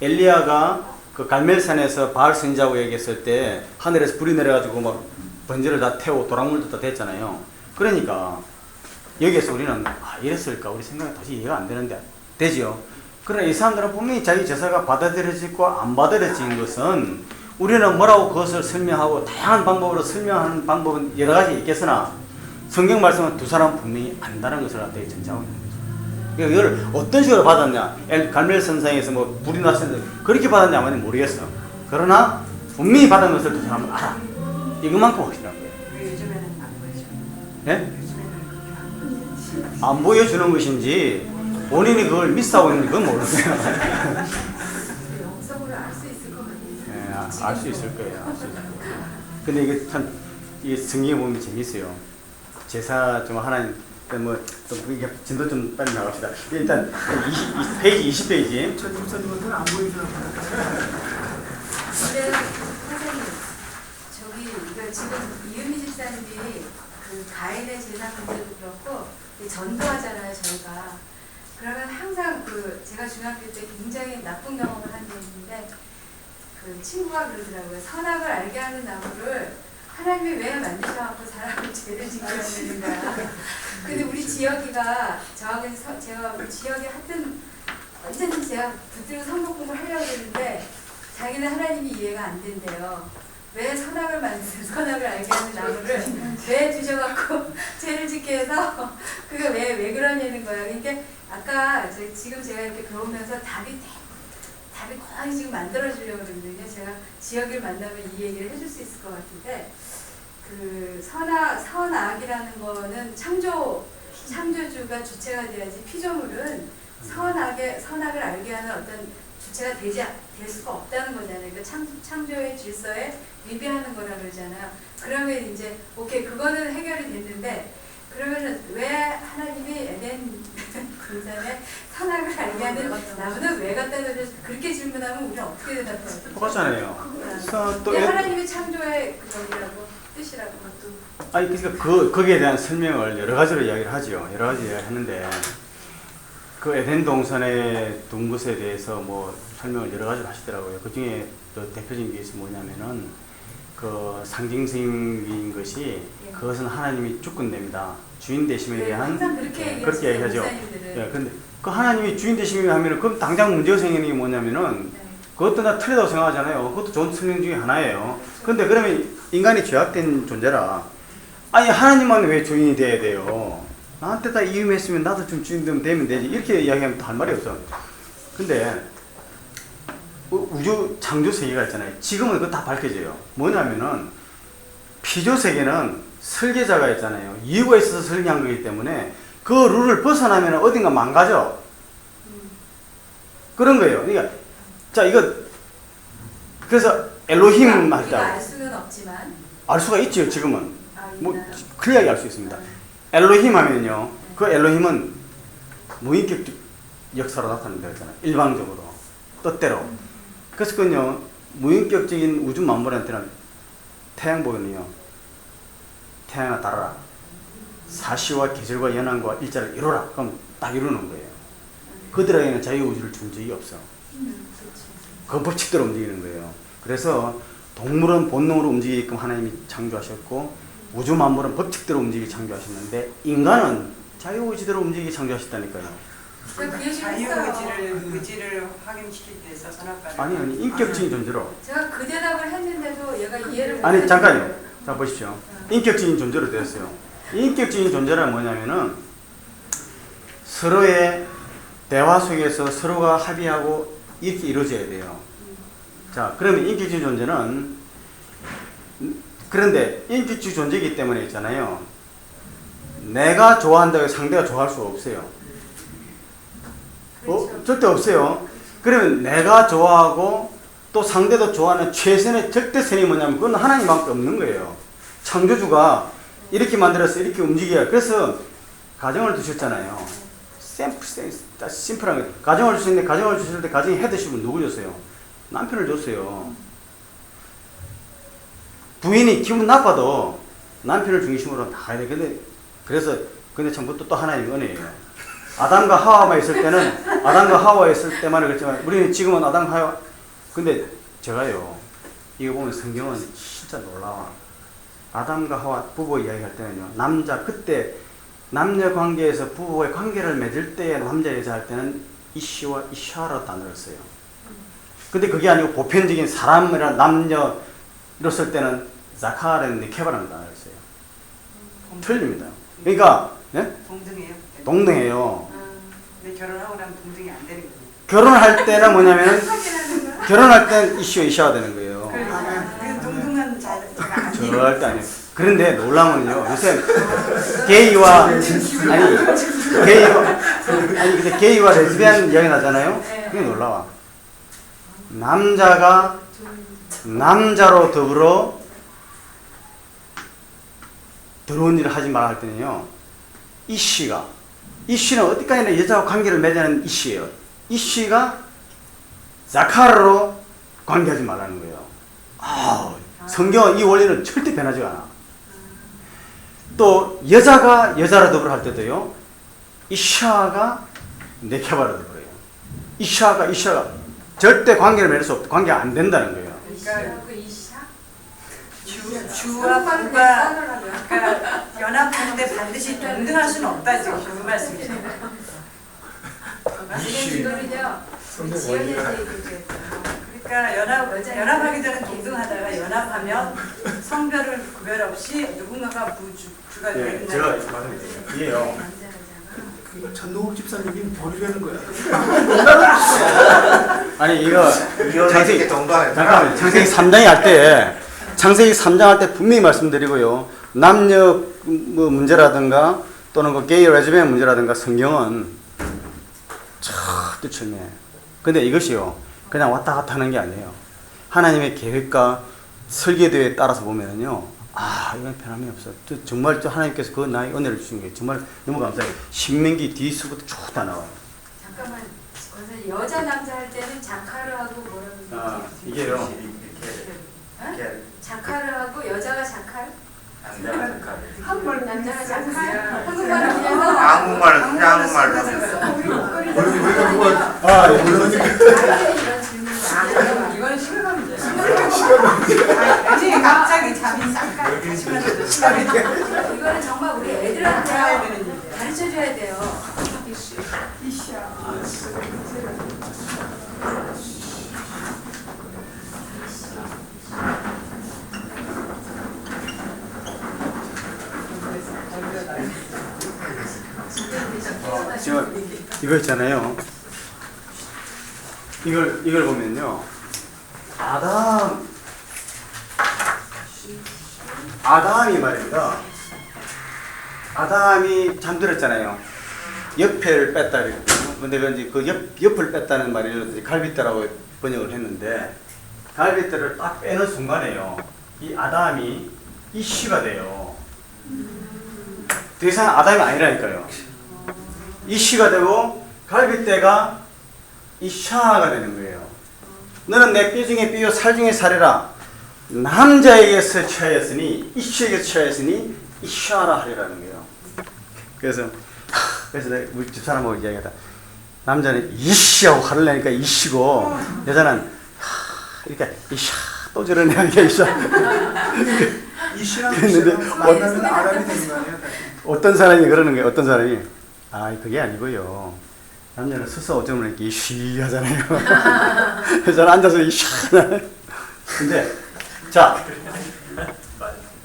엘리야가 그 갈멜산에서 바알 선지자하고 얘기했을 때 하늘에서 불이 내려가지고 막 번제를 다 태우고 도랑물도 다 됐잖아요. 그러니까 여기에서 우리는 이랬을까? 우리 생각이 도저히 이해가 안 되는데 되지요. 그러나 이 사람들은 분명히 자기 제사가 받아들여지고 안 받아들여진 것은, 우리는 뭐라고 그것을 설명하고 다양한 방법으로 설명하는 방법은 여러 가지 있겠으나 성경 말씀은 2 사람은 분명히 안다는 것을 나한테 전제하고 있는 거죠. 그러니까 이걸 어떤 식으로 받았냐, 갈멜산상에서 뭐 불이 났었는데 그렇게 받았냐면 모르겠어. 그러나 분명히 받은 것을 2 사람은 알아. 이것만큼 확실한 거예요. 왜 요즘에는 안 보여줘요? 네? 요즘에는 그렇게 안 보여주지. 안 보여주는 것인지 본인이 그걸 미스하고 있는지 그건 모르겠어요. 영성으로 알 수 있을 것 같아요. 알 수 있을 거예요. 알 수 있을 거예요. 근데 이게 참, 이게 성경에 보면 재밌어요. 제사 좀 하나님, 뭐, 좀, 이게 진도 좀 빨리 나갑시다. 일단, 페이지 20페이지. 전 목사님한테는 안 보이더라고요. 근데 선생님, 이거 지금 이은미 집사님이 그 가인의 제사 문제도 그렇고 전도하잖아요, 저희가. 그러면 항상 제가 중학교 때 굉장히 나쁜 경험을 한 게 있는데, 그 친구가 그러더라고요. 선악을 알게 하는 나무를 하나님이 왜 만드셔갖고 사람을 죄를 짓게 하는 거야. 근데 우리 지혁이가 제가 우리 지혁이 하여튼 언제든지 제가 붙들고 성경 공부를 하려고 했는데 자기는 하나님이 이해가 안 된대요. 왜 선악을 알게 하는 나무를 왜 주셔갖고 죄를 짓게 해서 그게 왜 그러냐는 거야. 그러니까 아까 지금 제가 이렇게 배우면서 답이 거의 지금 만들어주려고 그러는데, 제가 지역을 만나면 이 얘기를 해줄 수 있을 것 같은데, 그 선악이라는 거는 창조주가 주체가 돼야지, 피조물은 선악을 알게 하는 어떤 주체가 될 수가 없다는 거잖아요. 그러니까 창조의 질서에 위배하는 거라 그러잖아요. 그러면 이제 오케이, 그거는 해결이 됐는데, 그러면은 왜 하나님이 에덴 동산에 선악을 알게 하는 나무는 왜 갖다 놓으셨? 그렇게 질문하면 우리는 어떻게 대답해요? 똑같잖아요. 또 하나님의 창조의 그거라고 뜻이라고 것도. 아니, 그러니까 거기에 대한 설명을 여러 가지로 이야기를 하죠. 여러 가지 이야기를 하는데, 그 에덴 동산에 둔 것에 대해서 뭐 설명을 여러 가지로 하시더라고요. 그 중에 또 대표적인 게 있으면 그 상징성인 것이, 그것은 하나님이 주권됩니다. 주인 되심에 대한, 그렇게 얘기하죠. 예, 근데 그 하나님이 주인 되심이 하면은, 그럼 당장 문제가 생기는 게 뭐냐면은, 그것도 나 틀리다고 생각하잖아요. 그것도 좋은 설명 중에 하나예요. 근데 그러면 인간이 죄악된 존재라, 아니 하나님만 왜 주인이 돼야 돼요? 나한테 다 이임했으면 나도 좀 주인 되면 되지. 이렇게 이야기하면 할 말이 없어. 근데 우주 창조 세계가 있잖아요. 지금은 그거 다 밝혀져요. 뭐냐면은 피조 세계는 설계자가 있잖아요. 이유가 있어서 설계한 거기 때문에 그 룰을 벗어나면 어딘가 망가져. 그런 거예요. 그러니까 자 이거 그래서 엘로힘 우리가 할때 알 수는 없지만 알 수가 있죠. 지금은 뭐 있나요? 클리어하게 알 수 있습니다. 엘로힘 하면요. 그 엘로힘은 무인격적 역사로 나타낸다 했잖아요. 일방적으로 뜻대로. 그래서 그건요. 무인격적인 우주 만물한테는 태양 보면요. 태양아 따라라. 사시와 계절과 연한과 일자를 이루라. 그럼 딱 이루는 거예요. 그들에게는 자유우주를 준 적이 없어. 그 법칙대로 움직이는 거예요. 그래서 동물은 본능으로 움직이게끔 하나님이 창조하셨고 우주 만물은 법칙대로 움직이게 창조하셨는데 인간은 자유의지대로 움직이게 창조하셨다니까요. 제가 그 얘기를 했어요. 의지를 확인시키기 위해서 선악과를 아니 인격적인 존재로. 제가 그 대답을 했는데도 얘가 이해를 아니 못했는데. 잠깐요. 자 보십시오. 인격적인 존재로 되었어요. 인격적인 존재란 뭐냐면은 서로의 대화 속에서 서로가 합의하고 이렇게 이루어져야 돼요. 자 그러면 인격적인 존재는 그런데 인격적인 존재이기 때문에 있잖아요. 내가 좋아한다고 해서 상대가 좋아할 수가 없어요. 그렇죠. 절대 없어요. 그러면 내가 좋아하고 또 상대도 좋아하는 최선의 절대선이 뭐냐면 그건 하나님밖에 없는 거예요. 창조주가 이렇게 만들어서 이렇게 움직여야. 그래서 가정을 두셨잖아요. 심플한 거. 가정을 주셨는데 가정을 주실 때 가정에 헤드십은 누구 줬어요? 남편을 줬어요. 부인이 기분 나빠도 남편을 중심으로 나가야 돼. 근데 참 그것도 또 하나님의 은혜예요. 아담과 하와만 있을 때만 그랬지만 우리는 지금은 아담과 하와. 근데 제가요 이거 보면 성경은 진짜 놀라워. 아담과 하와 부부 이야기할 때는요 그때 남녀 관계에서 부부의 관계를 맺을 때 남자 여자 할 때는 이시와 이샤라고 단어를 써요. 근데 그게 아니고 보편적인 사람이란 남녀 이랬을 때는 자카라는 니케바라는 단어를 써요. 틀립니다. 그러니까 예? 동등해요. 동등해요. 근데 결혼하고 나면 동등이 안 되는 거예요. 결혼할 때는 뭐냐면은 결혼할 때는 이시와 이샤가 되는 거예요. 그 동등한 자가 아니에요. 절대 아니에요. 그런데 놀라면요 요새 게이와 근데 게이와 레즈비안 이야기 나잖아요. 그게 놀라워. 남자가 남자로 더불어 더러운 일을 하지 말라 할 때는요 이씨는 어디까지나 여자와 관계를 맺는 이씨예요. 이씨가 자카르로 관계하지 말라는 거예요. 성경은 이 원리는 절대 변하지가 않아. 또 여자가 여자로 더불어 할 때도요 이샤가 네케바로 더불어요. 이샤가 절대 관계를 맺을 수 없다. 관계가 안 된다는 거예요. 그러니까 이샤? 주와 부가 그러니까 연합하는데 반드시 동등할 수는 없다 지금 그 말씀이죠. 이거는요 지연이한테 얘기했어요. 그러니까 연합하기 전에 동등하다가 연합하면 성별을 구별 없이 누군가가 주가 예, 되는 제가 말씀드릴게요. 이게요. 그 전노국 집사님이 버리려는 거야. 아니 이거 이혼에게 동감해. 잠깐만 창세기 3장에 할 때 분명히 말씀드리고요. 남녀 뭐 문제라든가 또는 그 게이 레즈비언 문제라든가 성경은 철두철미해. 근데 이것이요 그냥 왔다 갔다 하는 게 아니에요. 하나님의 계획과 설계도에 따라서 보면은요 이건 변함이 없어. 정말 하나님께서 그 나의 은혜를 주신 게 정말 너무 감사해요. 신명기 뒤수부터 쭉 다 나와요. 잠깐만 선생님 여자 남자 할 때는 자카르하고 뭐라고 이게요. 자카르하고 여자가 자카르? 한국말 남자가 자카르? 아, 한국말을 그냥 한국말로 이런 질문 이건 심각합니다. 왠지 갑자기 잠이 싹 가시면서 이거는 정말 우리 애들한테 가르쳐줘야 돼요. 지금 이거 있잖아요. 이걸 보면요. 아담이 말입니다. 아담이 잠들었잖아요. 옆을 뺐다 그랬거든요. 근데 그 옆을 뺐다는 말이 갈빗대라고 번역을 했는데, 갈빗대를 딱 빼는 순간에요, 이 아담이 이씨가 돼요. 더 이상 아담이 아니라니까요. 이씨가 되고 갈빗대가 이샤가 되는 거예요. 너는 내 뼈 중에 뼈요 살 중에 살이라. 남자에게서 취하였으니 이씨에게서 취하였으니 이샤라 하리라는 거예요. 그래서 내가 우리 집사람하고 이야기하다. 남자는 이씨하고 화를 내니까 이씨고, 여자는 이렇게 이샤 또 저러네 하니까 이샤. 이씨랑 그랬는데 이씨랑 만나면 아담이 되는 거 아니에요? 어떤 사람이 그러는 거예요. 어떤 사람이 그게 아니고요. 남자는 서서 어쩌면 이렇게 쉬 하잖아요. 여자는 앉아서 이쉬 하잖아요. 근데 자,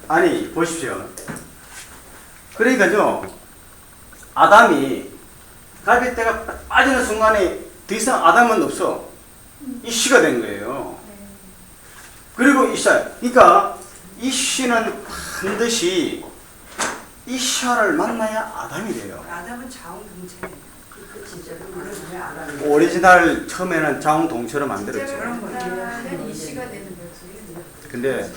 아니 보십시오. 그러니까요, 아담이 갈빗대가 빠지는 순간에 더 이상 아담은 없어. 이씨가 된 거예요. 그리고 이샤, 그러니까 이씨는 반드시 이샤를 만나야 아담이 돼요. 아담은 자웅동체예요. 오리지널 처음에는 자웅동체로 만들었죠. 아담은 이씨가 되는 거지. 근데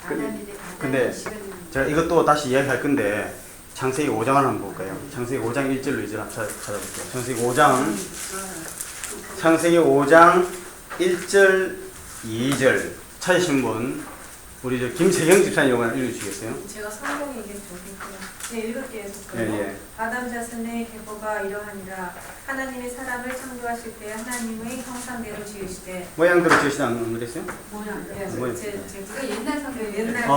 아담인데 근데 이씨가 되는 거지. 제가 이것도 다시 이야기할 건데, 창세기 5장을 한번 볼까요? 창세기 5장 1절로 2절 한번 찾아볼게요. 창세기 5장 1절 2절 찾으신 분, 우리 김세경 집사님 요거 읽어주시겠어요? 제가 성경에 이게 좋겠고요. 제 읽을게요. 예. 아담 자손의 계보가 이러하니라. 하나님이 사람을 창조하실 때 하나님의 형상대로 지으시되. 모양대로 지으시지 않는 거 그랬어요? 뭐야? 뭐야? 제가 옛날 성경 옛날.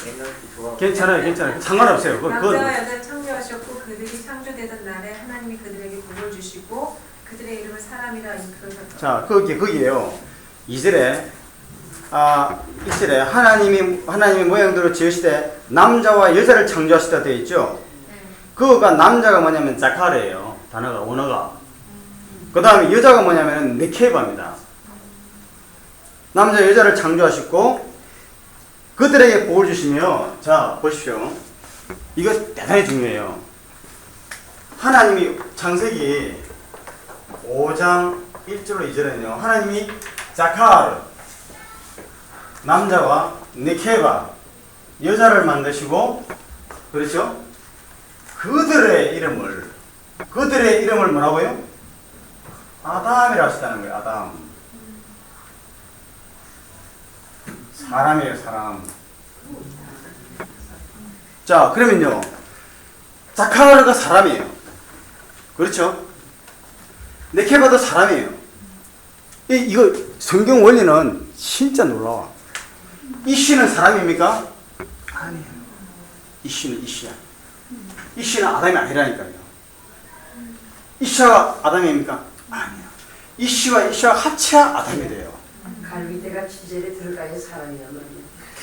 그래요? 괜찮아요. 상관없어요. 남자와 여자를 창조하셨고 그들이 창조되던 날에 하나님이 그들에게 복을 주시고 그들의 이름을 사람이라 일컬으셨다. 자, 거기에요. 2절에 1절에 하나님이 모양대로 지으시되 남자와 여자를 창조하시다 되어 있죠. 그거가 남자가 뭐냐면 자카르예요. 단어가 원어가. 그 다음에 여자가 뭐냐면 네케바입니다. 남자 여자를 창조하시고 그들에게 복을 주시며, 자 보십시오. 이거 대단히 중요해요. 하나님이 창세기 5장 1절로 2절에는요, 하나님이 자카르 남자와 네케바 여자를 만드시고, 그렇죠? 그들의 이름을 뭐라고요? 아담이라 하시다는 거예요. 아담. 사람이에요, 사람. 자, 그러면요, 자카르가 사람이에요. 그렇죠? 네케바도 사람이에요. 이거 성경 원리는 진짜 놀라워. 이씨는 사람입니까? 아니에요. 이씨는 이씨야. 이씨는 아담이 아니라니까요. 이씨가 아담입니까? 아니에요. 이씨와 이씨가 합쳐야 아담이 돼요. 갈비대가 취재에 들어가야 사람이란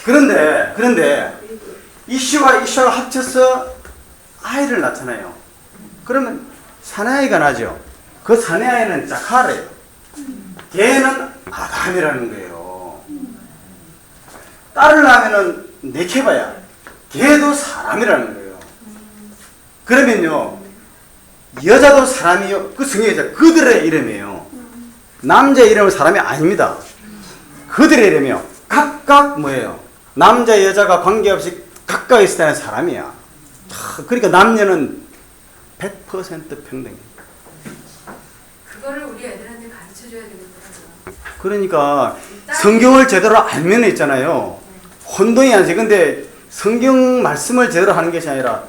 말이야. 그런데 이씨와 이씨가 합쳐서 아이를 낳잖아요. 그러면 사내아이가 나죠. 그 사내아이는 자카르예요. 걔는 아담이라는 거예요. 딸을 낳으면은 네케바야. 걔도 사람이라는 거예요. 그러면요, 여자도 사람이요. 그 성경에 그들의 이름이에요. 남자의 이름은 사람이 아닙니다. 그들의 이름이요. 각각 뭐예요? 남자 여자가 관계없이 각각 있을 때는 사람이야. 그러니까 남녀는 100% 평등해. 그거를 우리 애들한테 가르쳐줘야 되겠더라고요. 그러니까 성경을 제대로 알면 있잖아요. 혼동이 안 돼. 근데 성경 말씀을 제대로 하는 것이 아니라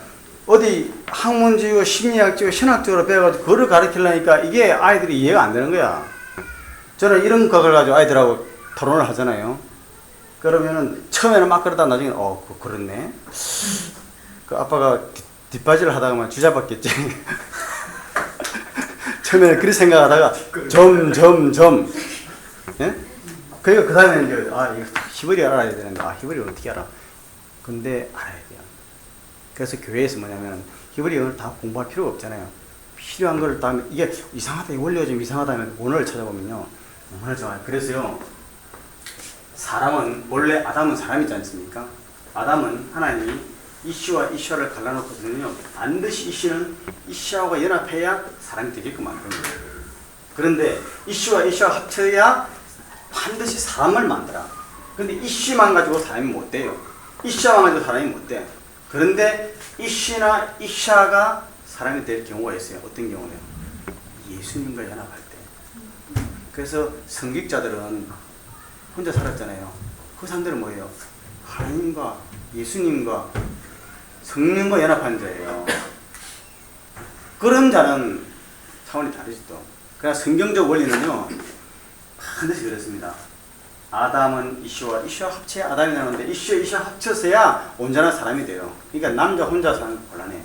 어디 학문지고 심리학지고 신학적으로 배워가지고 그거를 가르치려니까 이게 아이들이 이해가 안 되는 거야. 저는 이런 각을 가지고 아이들하고 토론을 하잖아요. 그러면은 처음에는 막 그러다 나중에 그렇네. 그 아빠가 뒷바지를 하다가만 주잡았겠지. 처음에는 그렇게 생각하다가 점. 예? 그러니까 그 다음에 이제 이거 히브리 알아야 되는데 히브리를 어떻게 알아? 근데 알아야 돼요. 그래서 교회에서 뭐냐면 히브리어를 다 공부할 필요가 없잖아요. 필요한 걸 다음에 이게 이상하다, 이 원리가 좀 이상하다 하면 원어를 찾아보면요 너무나 좋아요. 그래서요 사람은 원래 아담은 사람이지 않습니까? 아담은 하나님이 이씨와 이샤를 갈라놓고서는요 반드시 이씨는 이샤와 연합해야 사람이 되게끔 만든 거예요. 그런데 이씨와 이샤가 합쳐야 반드시 사람을 만들어. 그런데 이씨만 가지고 사람이 못 돼요. 이샤만 가지고 사람이 못 돼. 그런데 이씨나 이샤가 사람이 될 경우가 있어요. 어떤 경우요? 예수님과 연합할 때. 그래서 성직자들은 혼자 살았잖아요. 그 사람들은 뭐예요? 하나님과 예수님과 성령과 연합한 자예요. 그런 자는 차원이 다르지 또. 그러나 성경적 원리는요 반드시 그렇습니다. 아담은 이씨와 이씨와 합쳐야 아담이 나오는데 이씨와 이씨와 합쳐서야 온전한 사람이 돼요. 그러니까 남자 혼자 사는 곤란해.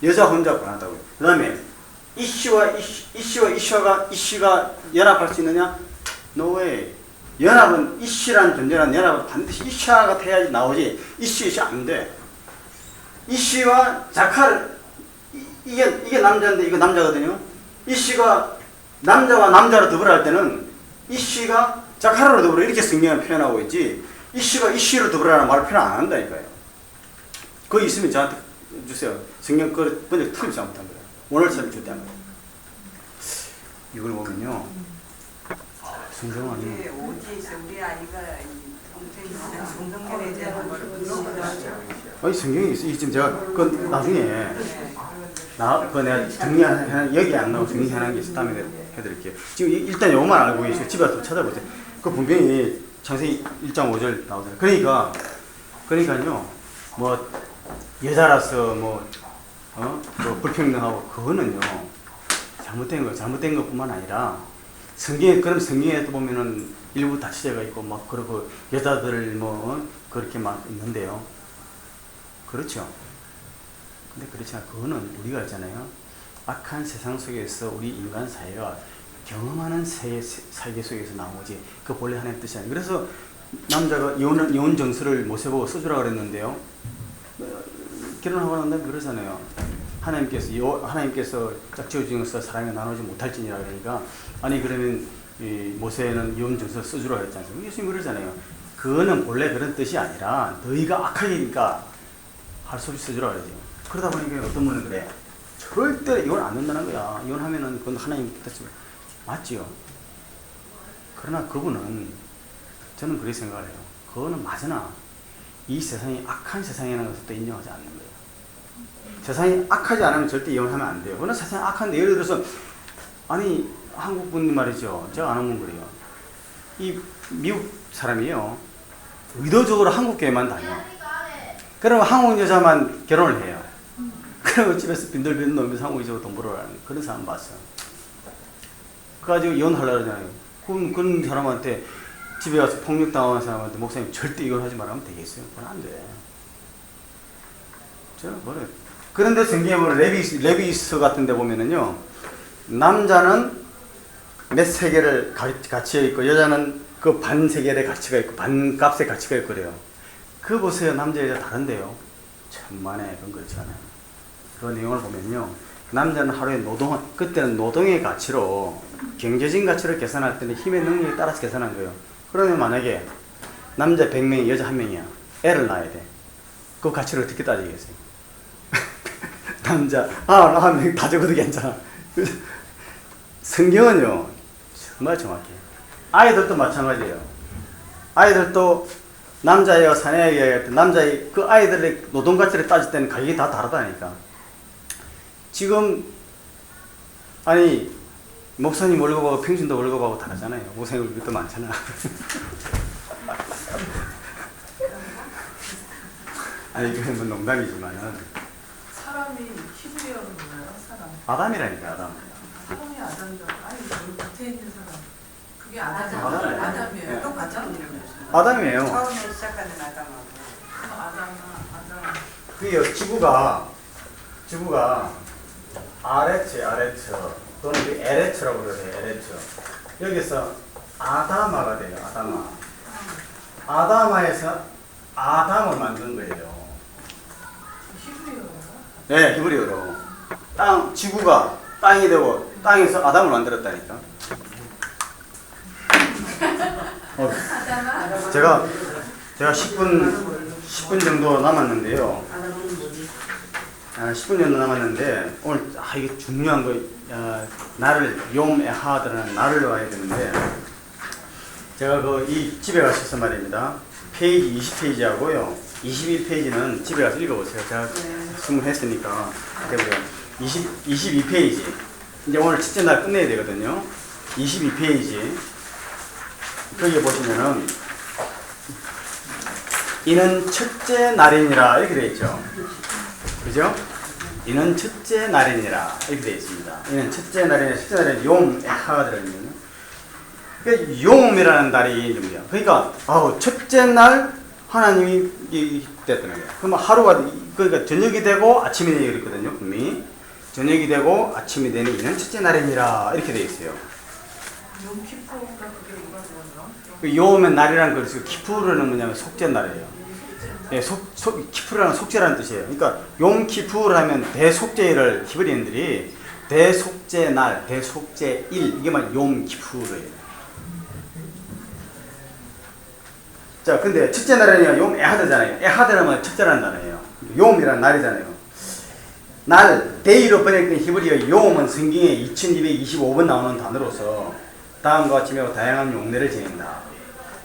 여자 혼자 곤란하다고요. 그 다음에 이씨와 이씨가 연합할 수 있느냐? No way. 연합은 이씨라는 존재라는 연합은 반드시 이샤가 돼야지 나오지. 이씨 안 돼. 이씨와 자칼 이게 남자인데 이거 남자거든요. 이씨가 남자와 남자로 더불어 할 때는 이씨가 자칼로 더불어 이렇게 성경을 표현하고 있지. 이씨가 이씨로 더불어라는 말을 표현 안 한다니까요. 그거 있으면 저한테 주세요. 성경 그 번역 틀림 잘못한 거예요. 원어처럼 절대 안 거예요. 이걸 보면요. 성경은 우리 오지에서 우리 아이가 동성연애에 대한 거를 물어보더라고요. 아니 성경이 있어. 지금 제가 그 나중에 그 내가 정리하는 여기 안 나오고 정리하는 게 있어. 다음에 해드릴게요. 지금 일단 요것만 알고 계시고 집에 가서 찾아보세요. 그 분명히 창세기 1장 5절 나오잖아요. 그러니까요 뭐 여자라서 뭐 불평등하고 그거는요 잘못된 것뿐만 아니라 그럼 성경에 또 보면은 일부 다치자가 있고 막 그러고 여자들 뭐 그렇게 막 있는데요. 그렇죠. 근데 그렇지만 그거는 우리가 있잖아요. 악한 세상 속에서 우리 인간 사회가 경험하는 세계 속에서 나온 거지. 그 본래 하나님의 뜻이 아니에요. 그래서 남자가 이혼 정서를 모세보고 써주라 그랬는데요. 결혼하고 난 다음에 그러잖아요. 하나님께서 짝지어주면서 사람이 나누지 못할지니라 그러니까 아니 그러면 이 모세는 이혼 정서를 써주라 그랬지 않습니까? 예수님 그러잖아요. 그거는 본래 그런 뜻이 아니라 너희가 악하니까 할 수 없이 써주라 그러죠. 그러다 보니까 어떤 분은 그래. 절대 이혼 안 된다는 거야. 이혼하면은 그건 하나님 뜻이 맞지요. 그러나 그분은 저는 그렇게 생각을 해요. 그거는 맞으나 이 세상이 악한 세상이라는 것을 또 인정하지 않는 거예요. 세상이 악하지 않으면 절대 이혼하면 안 돼요. 그러나 세상이 악한데 예를 들어서 아니 한국 분이 말이죠. 제가 아는 분 그래요. 이 미국 사람이에요. 의도적으로 한국 교회만 다녀. 그러면 한국 여자만 결혼을 해요. 그리고 집에서 빈들빈들 놀면서 한국 여자로 돈 벌어라는 그런 사람 봤어요. 그래가지고 이혼하려고 그러잖아요. 그런 사람한테 집에 가서 폭력당하는 사람한테 목사님 절대 이혼하지 말라면 되겠어요? 그건 안 돼. 저는 뭐래. 그런데 성경에 보면 레위서 같은 데 보면은요. 남자는 몇 세계를 가치가 있고 여자는 그 반 세계의 가치가 있고 반값의 가치가 있고 그래요. 그 보세요. 남자 여자 다른데요. 천만에 그건 그렇지 않아요. 그 내용을 보면요. 남자는 하루에 그때는 노동의 가치로 경제적인 가치를 계산할 때는 힘의 능력에 따라서 계산한 거예요. 그러면 만약에 남자 100명이 여자 1명이야. 애를 낳아야 돼. 그 가치를 어떻게 따지겠어요? 남자 한 명 다 적어도 괜찮아. 성경은요 정말 정확해요. 아이들도 마찬가지예요. 아이들도 남자애와 사내애가 남자의 그 아이들의 노동 가치를 따질 때는 가격이 다 다르다니까. 지금 아니 목사님 월급하고 평신도 월급하고 다르잖아요. 목사님 월급도 많잖아. 아니 그건 뭐 농담이지만은 사람이 히브리어로 뭐예요? 사람. 아담이라니까 아담. 사람이 아담이죠. 아니 그 밑에 있는 사람. 그게 아담이에요. 아담이에요. 아담이에요. 네. 똑같죠? 아담이에요. 처음에 시작하는 아담하고 아담. 그 지구가 아레츠 또는 그 에레츠라고 그러세요. 에레츠. 여기서 아다마가 돼요. 아다마에서 아담을 만든 거예요. 히브리어요? 네, 히브리어로. 지구가 땅이 되고 땅에서 아담을 만들었다니까. 제가 10분 정도 남았는데요. 10분 정도 남았는데 오늘 이게 중요한 거 나를 욤 에하드라는 나를 와야 되는데 제가 이 집에 가셔서 말입니다. 페이지 20페이지하고요. 21페이지는 집에 가서 읽어보세요. 제가 했으니까. 22페이지. 이제 오늘 첫째 날 끝내야 되거든요. 22페이지. 거기 보시면은 이는 첫째 날이니라 이렇게 되어 있죠. 그죠? 이는 첫째 날이니라 이렇게 되어 있습니다. 이는 첫째 날이니라. 첫째 날에는 욤 에하가 들어있거든요. 그러니까 욤이라는 달이 뭐야? 그러니까 첫째 날 하나님이 됐다는 거예요. 그러면 하루가 그러니까 저녁이 되고 아침이 되니 그랬거든요. 분명히 저녁이 되고 아침이 되니 이는 첫째 날이니라 이렇게 되어 있어요. 용키포가 그게 뭐가 들어가? 그 욤의 날이라는 거 키푸르는 뭐냐면 속죄 날이에요. 예, 키푸르라는 속죄라는 뜻이에요. 그러니까 욤 키푸르 하면 대속죄를 히브리인들이 대속죄 날, 대속죄 일 이게 말 욤 키푸르예요. 자, 근데 첫째 날에는 욤 에하드잖아요. 에하드라면 첫째라는 단어예요. 욤이라는 날이잖아요. 날, 데이로 번역된 히브리어 욤은 성경에 2225번 나오는 단어로서 다음과 같이 매우 다양한 용례를 지닌다.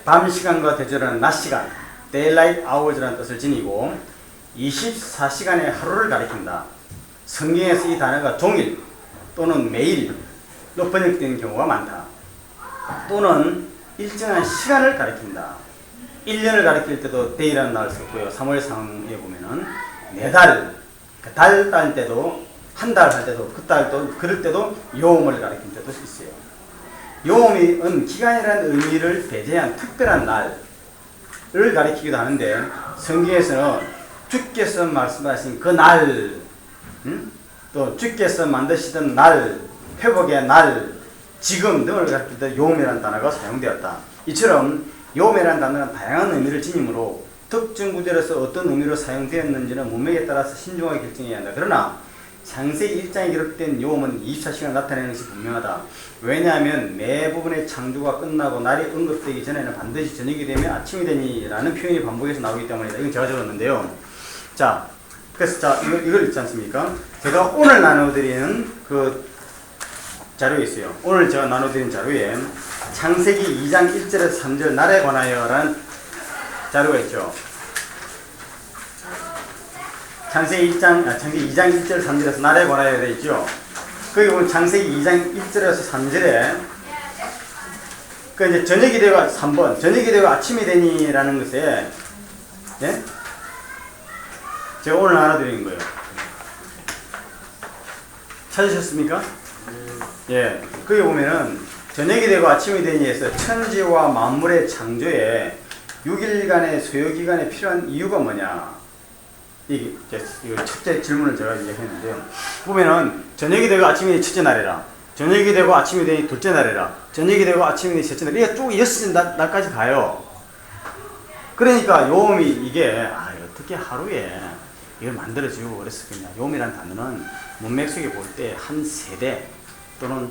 밤 시간과 대조라는 낮 시간, daylight hours라는 뜻을 지니고 24시간의 하루를 가리킨다. 성경에서 이 단어가 종일 또는 매일로 번역된 경우가 많다. 또는 일정한 시간을 가리킨다. 1년을 가리킬 때도 day라는 말을 썼고요. 3월 상에 보면은 4달, 달 딸 때도 한 달 할 때도 그 달도 그럴 때도 욤을 가리킨 때도 있어요. 욤은 기간이라는 의미를 배제한 특별한 날을 가리키기도 하는데 성경에서는 주께서 말씀하신 그 날, 또 주께서 만드시던 날, 회복의 날, 지금 등을 가리킬 때 욤이라는 단어가 사용되었다. 이처럼 욤이라는 단어는 다양한 의미를 지니므로 특정 구절에서 어떤 의미로 사용되었는지는 문맥에 따라서 신중하게 결정해야 한다. 그러나 창세기 1장에 기록된 욤은 24시간 나타내는 것이 분명하다. 왜냐하면 매 부분의 창조가 끝나고 날이 언급되기 전에는 반드시 저녁이 되면 아침이 되니라는 표현이 반복해서 나오기 때문이다. 이건 제가 적었는데요. 자, 그래서 이걸 읽지 않습니까? 제가 오늘 나눠드리는 그 자료에 있어요. 오늘 제가 나눠드린 자료에 창세기 2장 1절에서 3절 날에 관하여라는 자료가 있죠. 창세기 2장 1절 3절에서 날에 관하여 되어 있죠. 거기 보면 창세기 2장 1절에서 3절에 그 이제 저녁이 되고 3번 저녁이 되고 아침이 되니라는 것에 예? 제가 오늘 나눠드린 거예요. 찾으셨습니까? 예. 거기 보면은 저녁이 되고 아침이 되니에서 천지와 만물의 창조에 6일간의 소요기간에 필요한 이유가 뭐냐? 이거 첫째 질문을 제가 얘기했는데요. 보면은 저녁이 되고 아침이 되니 첫째 날이라, 저녁이 되고 아침이 되니 둘째 날이라, 저녁이 되고 아침이 되니 셋째 날. 이게 쭉 6날까지 가요. 그러니까 욤이 이게 어떻게 하루에 이걸 만들어지고 그랬었겠냐. 욤이라는 단어는 문맥 속에 볼 때 한 세대 또는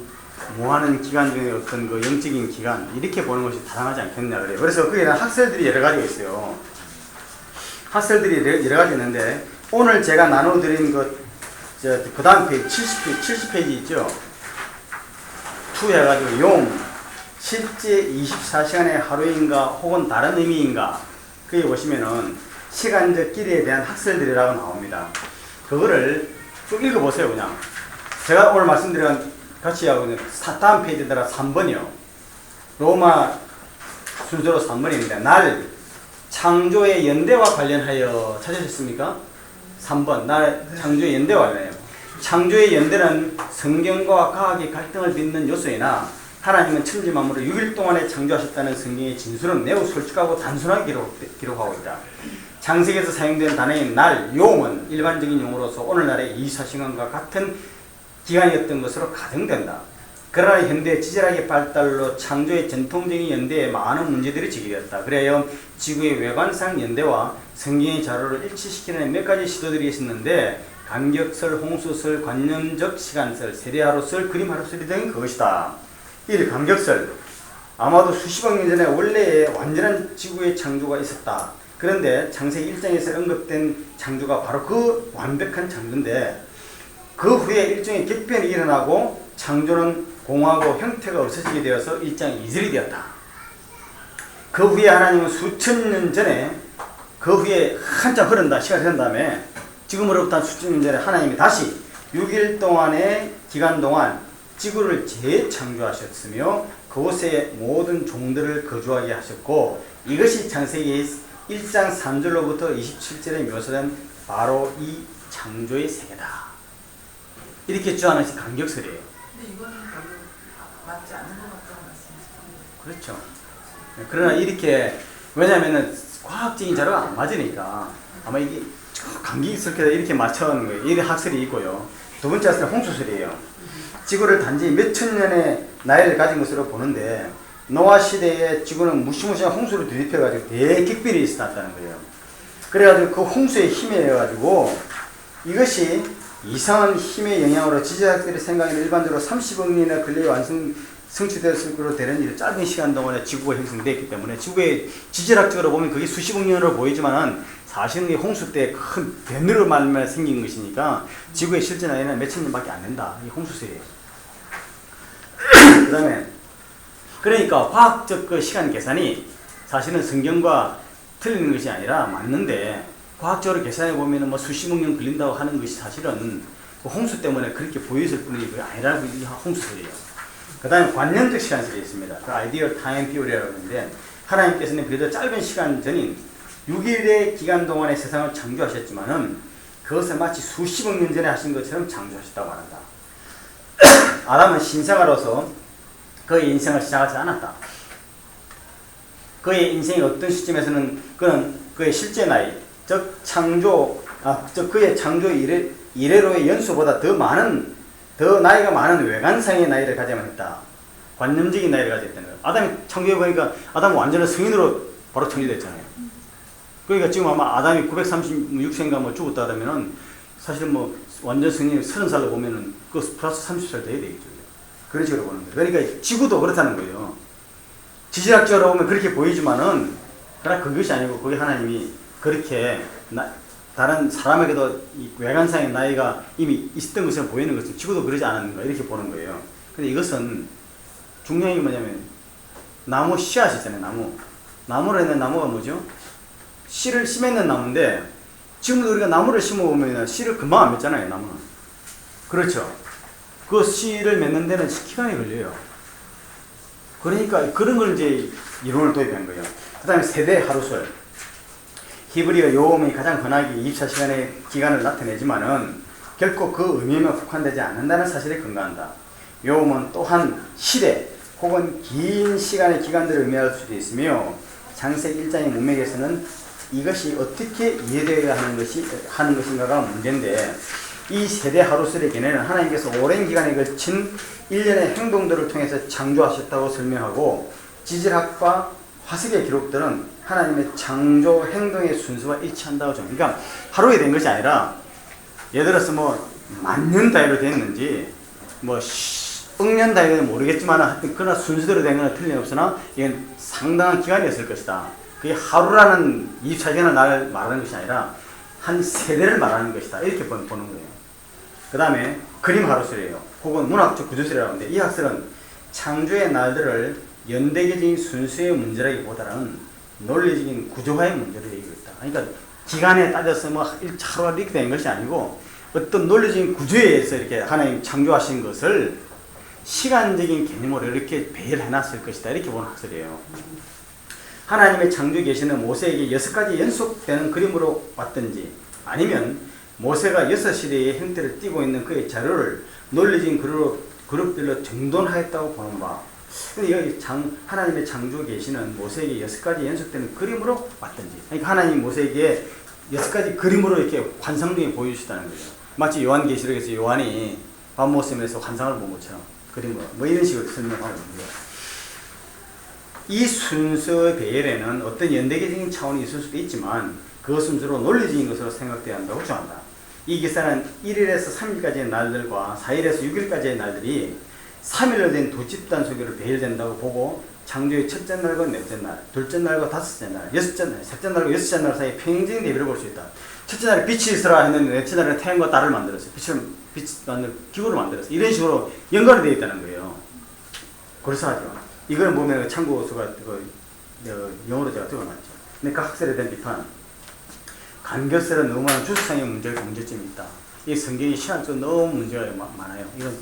모하는 기간 중에 어떤 그 영적인 기간 이렇게 보는 것이 타당하지 않겠냐 그래요. 그래서 거기에 학설들이 여러 가지가 있어요. 학설들이 여러 가지 있는데 오늘 제가 나눠드린 그 다음 페이지 70페이지 있죠. 투 해가지고 욤 실제 24시간의 하루인가 혹은 다른 의미인가 거기 보시면은 시간적 길이에 대한 학설들이라고 나옵니다. 그거를 쭉 읽어보세요. 그냥 제가 오늘 말씀드린 같이 하고 있는 다음 페이지에다가 3번이요. 로마 순서로 3번입니다. 날, 창조의 연대와 관련하여 찾으셨습니까? 3번, 날, 창조의 연대와 관련해요. 창조의 연대는 성경과 과학이 갈등을 빚는 요소이나 하나님은 천지 만물을 6일 동안에 창조하셨다는 성경의 진술은 매우 솔직하고 단순하게 기록하고 있다. 창세기에서 사용된 단어인 날, 욤은 일반적인 용어로서 오늘날의 24시간과 같은 기간이었던 것으로 가정된다. 그러나 현대 지질학의 발달로 창조의 전통적인 연대에 많은 문제들이 제기되었다. 그래야 지구의 외관상 연대와 성경의 자료를 일치시키는 몇 가지 시도들이 있었는데 간격설, 홍수설, 관념적 시간설, 세대하루설, 그림하루설이 된 그것이다. 이 간격설, 아마도 수십억 년 전에 원래의 완전한 지구의 창조가 있었다. 그런데 창세기 1장에서 언급된 창조가 바로 그 완벽한 창조인데 그 후에 일종의 격변이 일어나고 창조는 공하고 형태가 없어지게 되어서 1장 2절이 되었다. 그 후에 하나님은 수천 년 전에 그 후에 한참 시간이 흐른 다음에 지금으로부터 수천 년 전에 하나님이 다시 6일 동안의 기간 동안 지구를 재창조하셨으며 그곳에 모든 종들을 거주하게 하셨고 이것이 창세기 1장 3절로부터 27절에 묘사된 바로 이 창조의 세계다. 이렇게 주장하는 것이 간격설이에요. 근데 이거는 별로 맞지 않는 것 같다고 말씀하셨어요. 그렇죠. 그러나 이렇게 왜냐하면 과학적인 자료가 안 맞으니까 아마 이게 간격설계다 이렇게 맞춰는 거예요. 이 학설이 있고요. 두 번째 학설은 홍수설이에요. 지구를 단지 몇천 년의 나이를 가진 것으로 보는데 노아 시대에 지구는 무시무시한 홍수를 뒤집혀가지고 대격변이 있었다는 거예요. 그래가지고 그 홍수의 힘에 의해가지고 이것이 이상한 힘의 영향으로 지질학들이 생각하는 일반적으로 30억 년이나 걸려 성취됐을 거로 되는 일 짧은 시간 동안에 지구가 형성되었기 때문에 지구의 지질학적으로 보면 그게 수십억 년으로 보이지만은 사실은 이 홍수 때 큰 변으로 말미암아 생긴 것이니까 지구의 실제 나이는 몇천 년밖에 안 된다. 이 홍수설이에요. 그 다음에 그러니까 과학적 그 시간 계산이 사실은 성경과 틀리는 것이 아니라 맞는데 과학적으로 계산해 보면은 뭐 수십억 년 걸린다고 하는 것이 사실은 그 홍수 때문에 그렇게 보였을 뿐이지 그게 아니라고 이 홍수설이에요. 그 다음에 관념적 시간설이 있습니다. 그 아이디어 타임 피오리라고 하는데 하나님께서는 그래도 짧은 시간 전인 6일의 기간 동안에 세상을 창조하셨지만은 그것을 마치 수십억 년 전에 하신 것처럼 창조하셨다고 한다. 아담은 신생아로서 그의 인생을 시작하지 않았다. 그의 인생의 어떤 시점에서는 그는 그의 실제 나이, 즉 그의 창조 이래로의 연수보다 더 나이가 많은 외관상의 나이를 가져야만 했다. 관념적인 나이를 가졌다는 거예요. 아담이 창조해 보니까 아담은 완전한 성인으로 바로 창조됐잖아요. 그러니까 지금 아마 아담이 936세인가 뭐 죽었다 하면은 사실은 뭐 완전 성인이 30살로 보면은 그 플러스 30살 돼야 되겠죠. 그런 식으로 보는 거예요. 그러니까 지구도 그렇다는 거예요. 지질학적으로 보면 그렇게 보이지만은 그러나 그것이 아니고 그게 하나님이 그렇게 다른 사람에게도 이 외관상의 나이가 이미 있었던 것처럼 보이는 것은 지구도 그러지 않았는가 이렇게 보는 거예요. 근데 이것은 중요한 게 뭐냐면 나무 씨앗이 있잖아요. 나무로 있는 나무가 뭐죠? 씨를 심했는 나무인데 지금도 우리가 나무를 심어보면 씨를 금방 안 맺잖아요. 나무는. 그렇죠. 그 씨를 맺는 데는 기간이 걸려요. 그러니까 그런 걸 이제 이론을 도입한 거예요. 그 다음에 세대 하루설. 히브리어 요음이 가장 흔하게 24시간의 기간을 나타내지만은 결코 그 의미에만 국한되지 않는다는 사실에 근거한다. 요음은 또한 시대 혹은 긴 시간의 기간들을 의미할 수도 있으며 창세기 1장의 문맥에서는 이것이 어떻게 이해되어야 하는 것인가가 문제인데 이 세대 하루설의 견해는 하나님께서 오랜 기간에 걸친 일련의 행동들을 통해서 창조하셨다고 설명하고 지질학과 화석의 기록들은 하나님의 창조 행동의 순서와 일치한다고 좀. 그러니까 하루에 된 것이 아니라 예를 들어서 뭐 만년 단위로 됐는지 뭐 억년 단위는 모르겠지만 하여튼 그러나 순서대로 된 건 틀림없으나 이건 상당한 기간이었을 것이다. 그게 하루라는 24시간을 날 말하는 것이 아니라 한 세대를 말하는 것이다. 이렇게 보는 거예요. 그 다음에 그림 하루설이에요. 혹은 문학적 구조설이라고 하는데 이 학설은 창조의 날들을 연대계적인 순수의 문제라기보다는 논리적인 구조화의 문제로 얘기하고 있다. 그러니까 기간에 따져서 뭐 하루가 이렇게 된 것이 아니고 어떤 논리적인 구조에 의해서 이렇게 하나님 창조하신 것을 시간적인 개념으로 이렇게 배열해놨을 것이다. 이렇게 보는 학설이에요. 하나님의 창조 계시는 모세에게 6가지 연속되는 그림으로 왔든지 아니면 모세가 6시대의 형태를 띠고 있는 그의 자료를 논리적인 그룹별로 정돈하였다고 보는 바. 근데 여기 하나님의 창조 계시는 모세에게 6가지 연속되는 그림으로 왔든지. 그러니까 하나님 모세에게 6가지 그림으로 이렇게 환상중에 보여주시다는 거죠. 마치 요한계시록에서 요한이 밥 먹으면서 환상을 본 것처럼 그림으로 뭐 이런 식으로 설명하고 있는데 이 순서 배열에는 어떤 연대계적인 차원이 있을 수도 있지만 그것은 주로 논리적인 것으로 생각돼야 한다고 주장한다. 이 기사는 1일에서 3일까지의 날들과 4일에서 6일까지의 날들이 3일로 된 두 집단 소교로 배열된다고 보고 창조의 첫째 날과 넷째 날, 둘째 날과 다섯째 날, 여섯째 날, 셋째 날과 여섯째 날 사이 평행적인 대비를 볼 수 있다. 첫째 날에 빛이 있으라 했는데 넷째 날에 태양과 달을 만들었어요. 빛 만들 기구를 만들었어요. 이런 식으로 연관이 되어 있다는 거예요. 그래서 하죠. 이거는 보면 참고서가 영어로 제가 적어놨죠. 근데 각 학설에 대한 비판. 간격설은 너무 많은 주석상의 문제점이 있다. 이 성경이 신학적으로 너무 문제가 많아요. 이건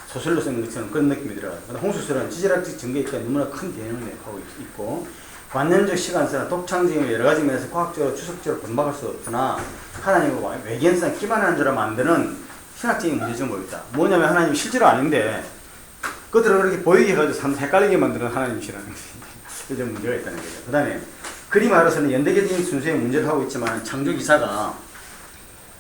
소설로 쓰는 것처럼 그런 느낌이 들어요. 홍수설은 지질학적 증거에 따라 너무나 큰 개념을 하고 있고, 관념적 시간설은 독창적인 여러 가지 면에서 과학적으로 추석적으로 분박할 수 없으나 하나님과 외견상 기반한 자로 만드는 신학적인 문제점이 있다. 뭐냐면 하나님이 실제로 아닌데 그들을 그렇게 보이게 해가지고 사람 헷갈리게 만드는 하나님이시라는 것이 좀 문제가 있다는 거죠. 그 다음에 그림 아래서는 연대계적인 순서의 문제를 하고 있지만 창조기사가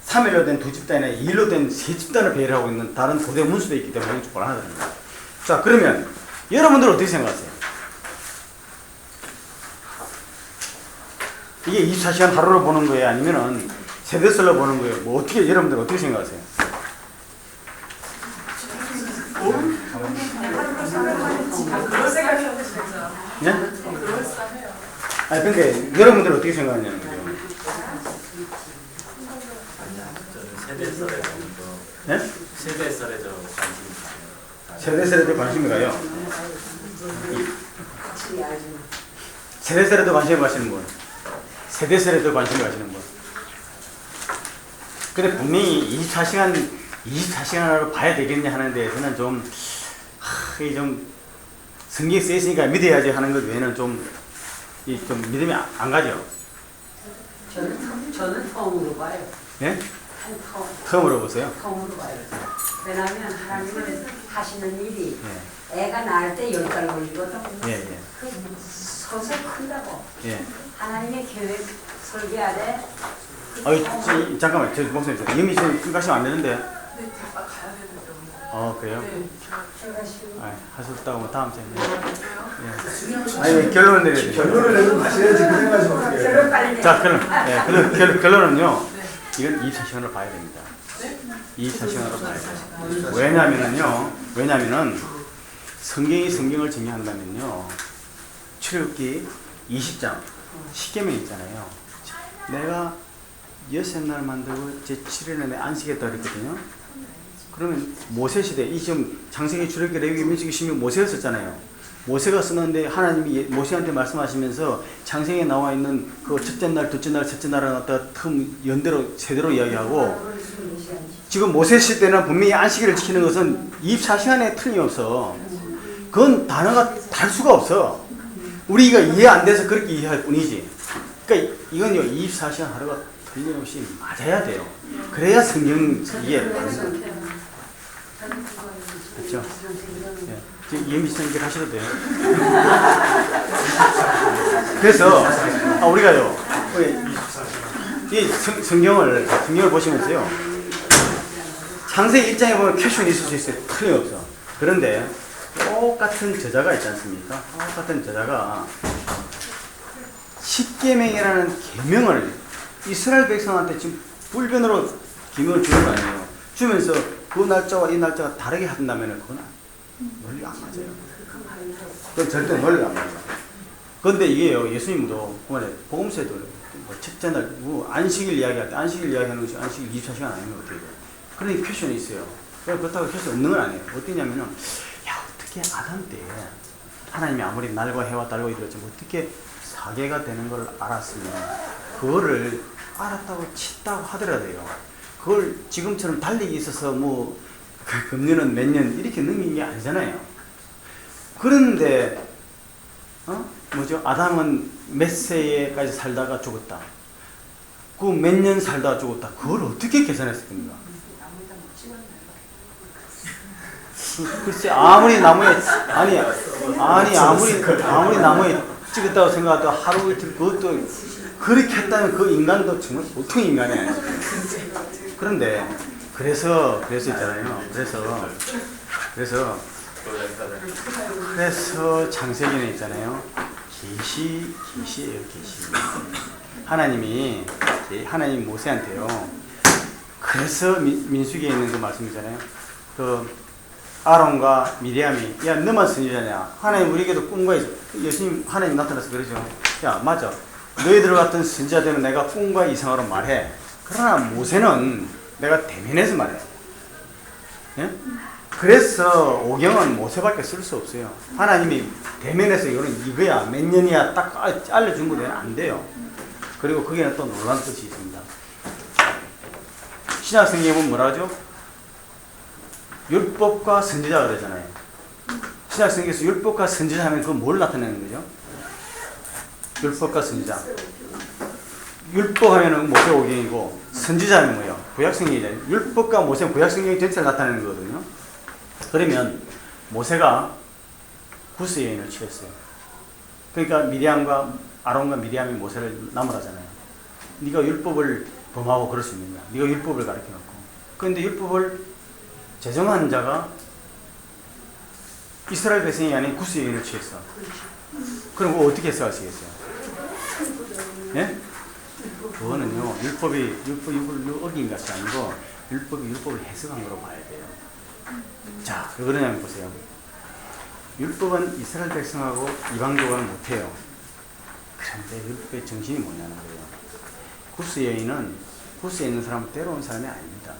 3일로 된 두 집단이나 2일로 된 세 집단을 배열하고 있는 다른 고대 문수도 있기 때문에 좀 곤란하다는 거예요. 자, 그러면 여러분들 어떻게 생각하세요? 이게 24시간 하루로 보는 거예요? 아니면은 세대설로 보는 거예요? 뭐 어떻게, 여러분들 어떻게 생각하세요? 그럴 생각해보고 싶죠. 네? 그럴싸해요. 아니, 근데 여러분들 어떻게 생각하냐는 거죠. 저는 세대설에 좀 네? 세대설에 좀 관심이 있어요. 세대설에도 관심이 가요. 확실히 알지. 세대설에도 관심이 가시는 분. 세대설에도 관심이 가시는 분. 근데 분명히 24시간으로 봐야 되겠냐 하는 데에서는 좀, 이게 좀, 성경에 쓰였으니까 믿어야지 하는 것 외에는 좀 믿음이 안 가죠. 저는 처음으로 봐요. 예? 처음. 처음으로 보세요. 처음으로 봐요. 왜냐하면 하나님은 하시는 일이 예. 애가 낳을 때 10달 걸리거든. 예, 예. 그 서서 큰다고. 예. 하나님의 계획 설계하되 잠깐만, 저 목사님, 이미 지금 가시면 안 되는데. 네, 가야 되는데. 그래요? 네. 하셨다고 하면 다음 주에. 그래요? 예. 아니, 결론을 내려야 돼요. 결론을 내고 가셔야지 그 생각하시면 어떻게 해요? 결론 빨리 내. 자, 결론은요, 이건 24시간으로 봐야 됩니다. 24시간으로 봐야 돼요. 왜냐면은, 성경이 성경을 정의한다면요, 출애굽기 20장, 10계명 있잖아요. 내가 여섯날 만들고 제7일에 안식했다 그랬거든요. 그러면 모세 시대, 이 지금 창세기, 출애굽기, 레위기, 민수기, 신명 모세가 썼잖아요. 모세가 쓰는데 하나님이 모세한테 말씀하시면서 창세기에 나와 있는 그 첫째 날, 둘째 날, 셋째 날을 갖다가 연대로, 세대로 이야기하고, 지금 모세 시대는 분명히 안식일을 지키는 것은 24시간에 틀림없어. 그건 단어가 다를 수가 없어. 우리가 이해 안 돼서 그렇게 이해할 뿐이지. 그러니까 이건요, 24시간 하루가 틀림없이 맞아야 돼요. 그래야 성경 이해 가는 거예요. 그렇죠? 예. 지금 이해미 씨는 이제 가셔도 돼요. 그래서 우리가요, 이 성경을 보시면서요, 창세기 1장에 보면 퀘션이 있을 수 있어요. 틀림없어. 그런데 똑같은 저자가 있지 않습니까? 똑같은 저자가 10계명이라는 계명을 이스라엘 백성한테 지금 불변으로 계명을 주는 거 아니에요. 주면서 그 날짜와 이 날짜가 다르게 한다면 그건 논리가 안 맞아요. 그건 절대 논리가 안 맞아요. 그런데 이게요, 예수님도 복음서에도 뭐 첫째 날 안식일 이야기할 때 안식일 이야기하는 것이 안식일 24시간 아니면 어떻게 돼요? 그런 퀘션이 있어요. 그렇다고 퀘션 없는 건 아니에요. 어떠냐면은, 야, 어떻게 아담 때 하나님이 아무리 날과 해와 달과 이랬지만 어떻게 사계가 되는 걸 알았으면 그거를 알았다고 쳤다고 하더라도요, 그걸 지금처럼 달리기 있어서 뭐 금년은 몇 년 이렇게 넘긴 게 아니잖아요. 그런데 아담은 몇 세까지 살다가 죽었다. 그 몇 년 살다가 죽었다. 그걸 어떻게 계산했을 겁니까? 글쎄, 아무리 나무에 찍었다고 생각해도 하루 이틀 그것도 그렇게 했다면 그 인간도 정말 보통 인간이 아니에요. 그런데 그래서 있잖아요. 그래서 창세기는 있잖아요. 계시예요. 계시. 하나님이 모세한테요, 그래서 민수기에 있는 그 말씀이잖아요. 그 아론과 미리암이 야 너만 선지자냐? 하나님 우리에게도 꿈과 열심히 하나님 나타나서 그러죠. 야 맞아. 너희들 같은 선지자 되면 내가 꿈과 이상으로 말해. 그러나 모세는 내가 대면해서 말해. 예? 그래서 오경은 모세밖에 쓸 수 없어요. 하나님이 대면해서 이거는 이거야 몇 년이야 딱 알려준 거 되면 안 돼요. 그리고 거기에는 또 놀라운 뜻이 있습니다. 신약 성경에 보면 뭐라 하죠? 율법과 선지자가 그러잖아요. 신약 성경에서 율법과 선지자 하면 그건 뭘 나타내는 거죠? 율법과 선지자. 율법 하면은 모세오경이고 선지자 하면 뭐예요? 구약성경이잖아요. 율법과 모세는 구약성경 전체를 나타내는 거거든요. 그러면 모세가 구스 여인을 취했어요. 그러니까 미리암과 아론과 미리암이 모세를 나무라잖아요. 네가 율법을 범하고 그럴 수 있느냐? 네가 율법을 가르쳐 놓고. 그런데 율법을 제정한 자가 이스라엘 백성이 아닌 구스 여인을 취했어. 그럼 그거 어떻게 해석하시겠어요? 예? 그거는요, 율법을 어긴 것이 아니고 율법을 해석한 거로 봐야 돼요. 자, 왜 그러냐면 보세요. 율법은 이스라엘 백성하고 이방족은 못해요. 그런데 율법의 정신이 뭐냐는 거예요. 구스에 있는 사람은 때로운 사람이 아닙니다.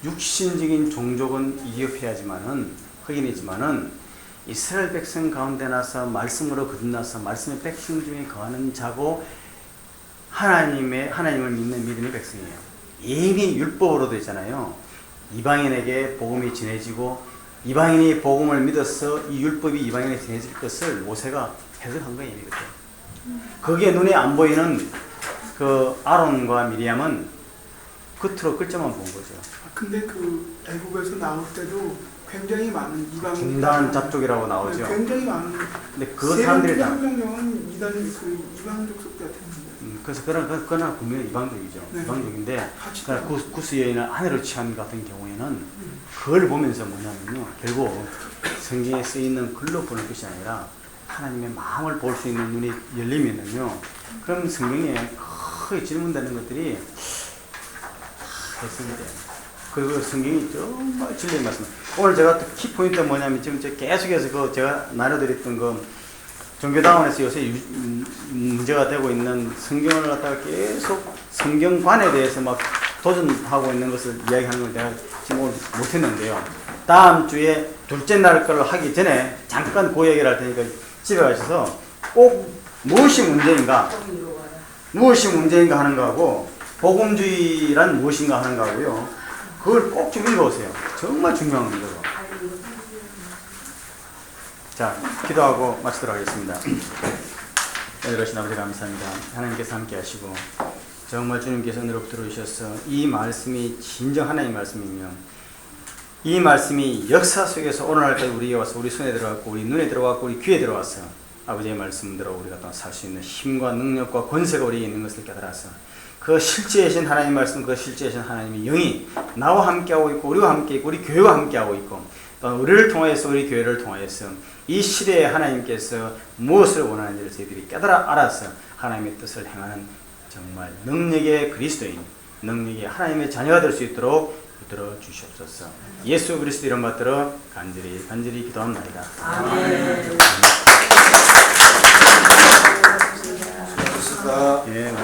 육신적인 종족은 이디오피아지만은 흑인이지만은 이스라엘 백성 가운데 나서 말씀으로 거듭나서 말씀의 백성 중에 거하는 자고 하나님을 믿는 믿음의 백성이에요. 이미 율법으로 되잖아요. 이방인에게 복음이 전해지고 이방인이 복음을 믿어서 이 율법이 이방인에게 전해질 것을 모세가 해석한 거예요. 이미 그때. 거기에 눈에 안 보이는 그 아론과 미리암은 겉으로 글자만 본 거죠. 근데 그 애국에서 나올 때도 굉장히 많은 이방 중단 잡족이라고 나오죠. 굉장히 많은. 근데 그 사람들이 다 명령은 이방족 속대 같은. 그래서 그러나 분명히 이방족이죠. 네. 이방족인데 구스 여인을 아내로 취한 같은 경우에는 그걸 보면서 뭐냐면요. 결국 성경에 쓰이는 글로 보는 것이 아니라 하나님의 마음을 볼 수 있는 눈이 열리면은요. 그럼 성경에 크게 질문되는 것들이 다 해석이 돼요. 그리고 성경이 정말 진리의 말씀. 오늘 제가 또 키포인트가 뭐냐면 지금 계속해서 그 제가 나눠드렸던 그 종교다원에서 요새 문제가 되고 있는 성경을 갖다가 계속 성경관에 대해서 막 도전하고 있는 것을 이야기하는 걸 내가 지금 오늘 못했는데요. 다음 주에 둘째 날 걸 하기 전에 잠깐 그 얘기를 할 테니까 집에 가셔서 꼭 무엇이 문제인가 하는 거하고 복음주의란 무엇인가 하는 거하고요. 그걸 꼭 좀 읽어보세요. 정말 중요한 거죠. 자, 기도하고 마치도록 하겠습니다. 이러신 아버지 감사합니다. 하나님께서 함께 하시고 정말 주님께서 은혜로 들어주셔서 이 말씀이 진정 하나님의 말씀이며 이 말씀이 역사 속에서 오늘날까지 우리에게 와서 우리 손에 들어갔고 우리 눈에 들어갔고 우리 귀에 들어왔어. 아버지의 말씀대로 우리가 또 살 수 있는 힘과 능력과 권세가 우리에게 있는 것을 깨달아서 그 실제이신 하나님 말씀, 그 실제이신 하나님의 영이 나와 함께하고 있고 우리와 함께 있고 우리 교회와 함께하고 있고 또 우리를 통하여서 우리 교회를 통하여서 이 시대에 하나님께서 무엇을 원하는지를 저희들이 깨달아 알아서 하나님의 뜻을 행하는 정말 능력의 그리스도인, 능력의 하나님의 자녀가 될 수 있도록 붙들어 주시옵소서. 예수 그리스도 이름 받들어 간절히 기도합니다. 아멘. 예.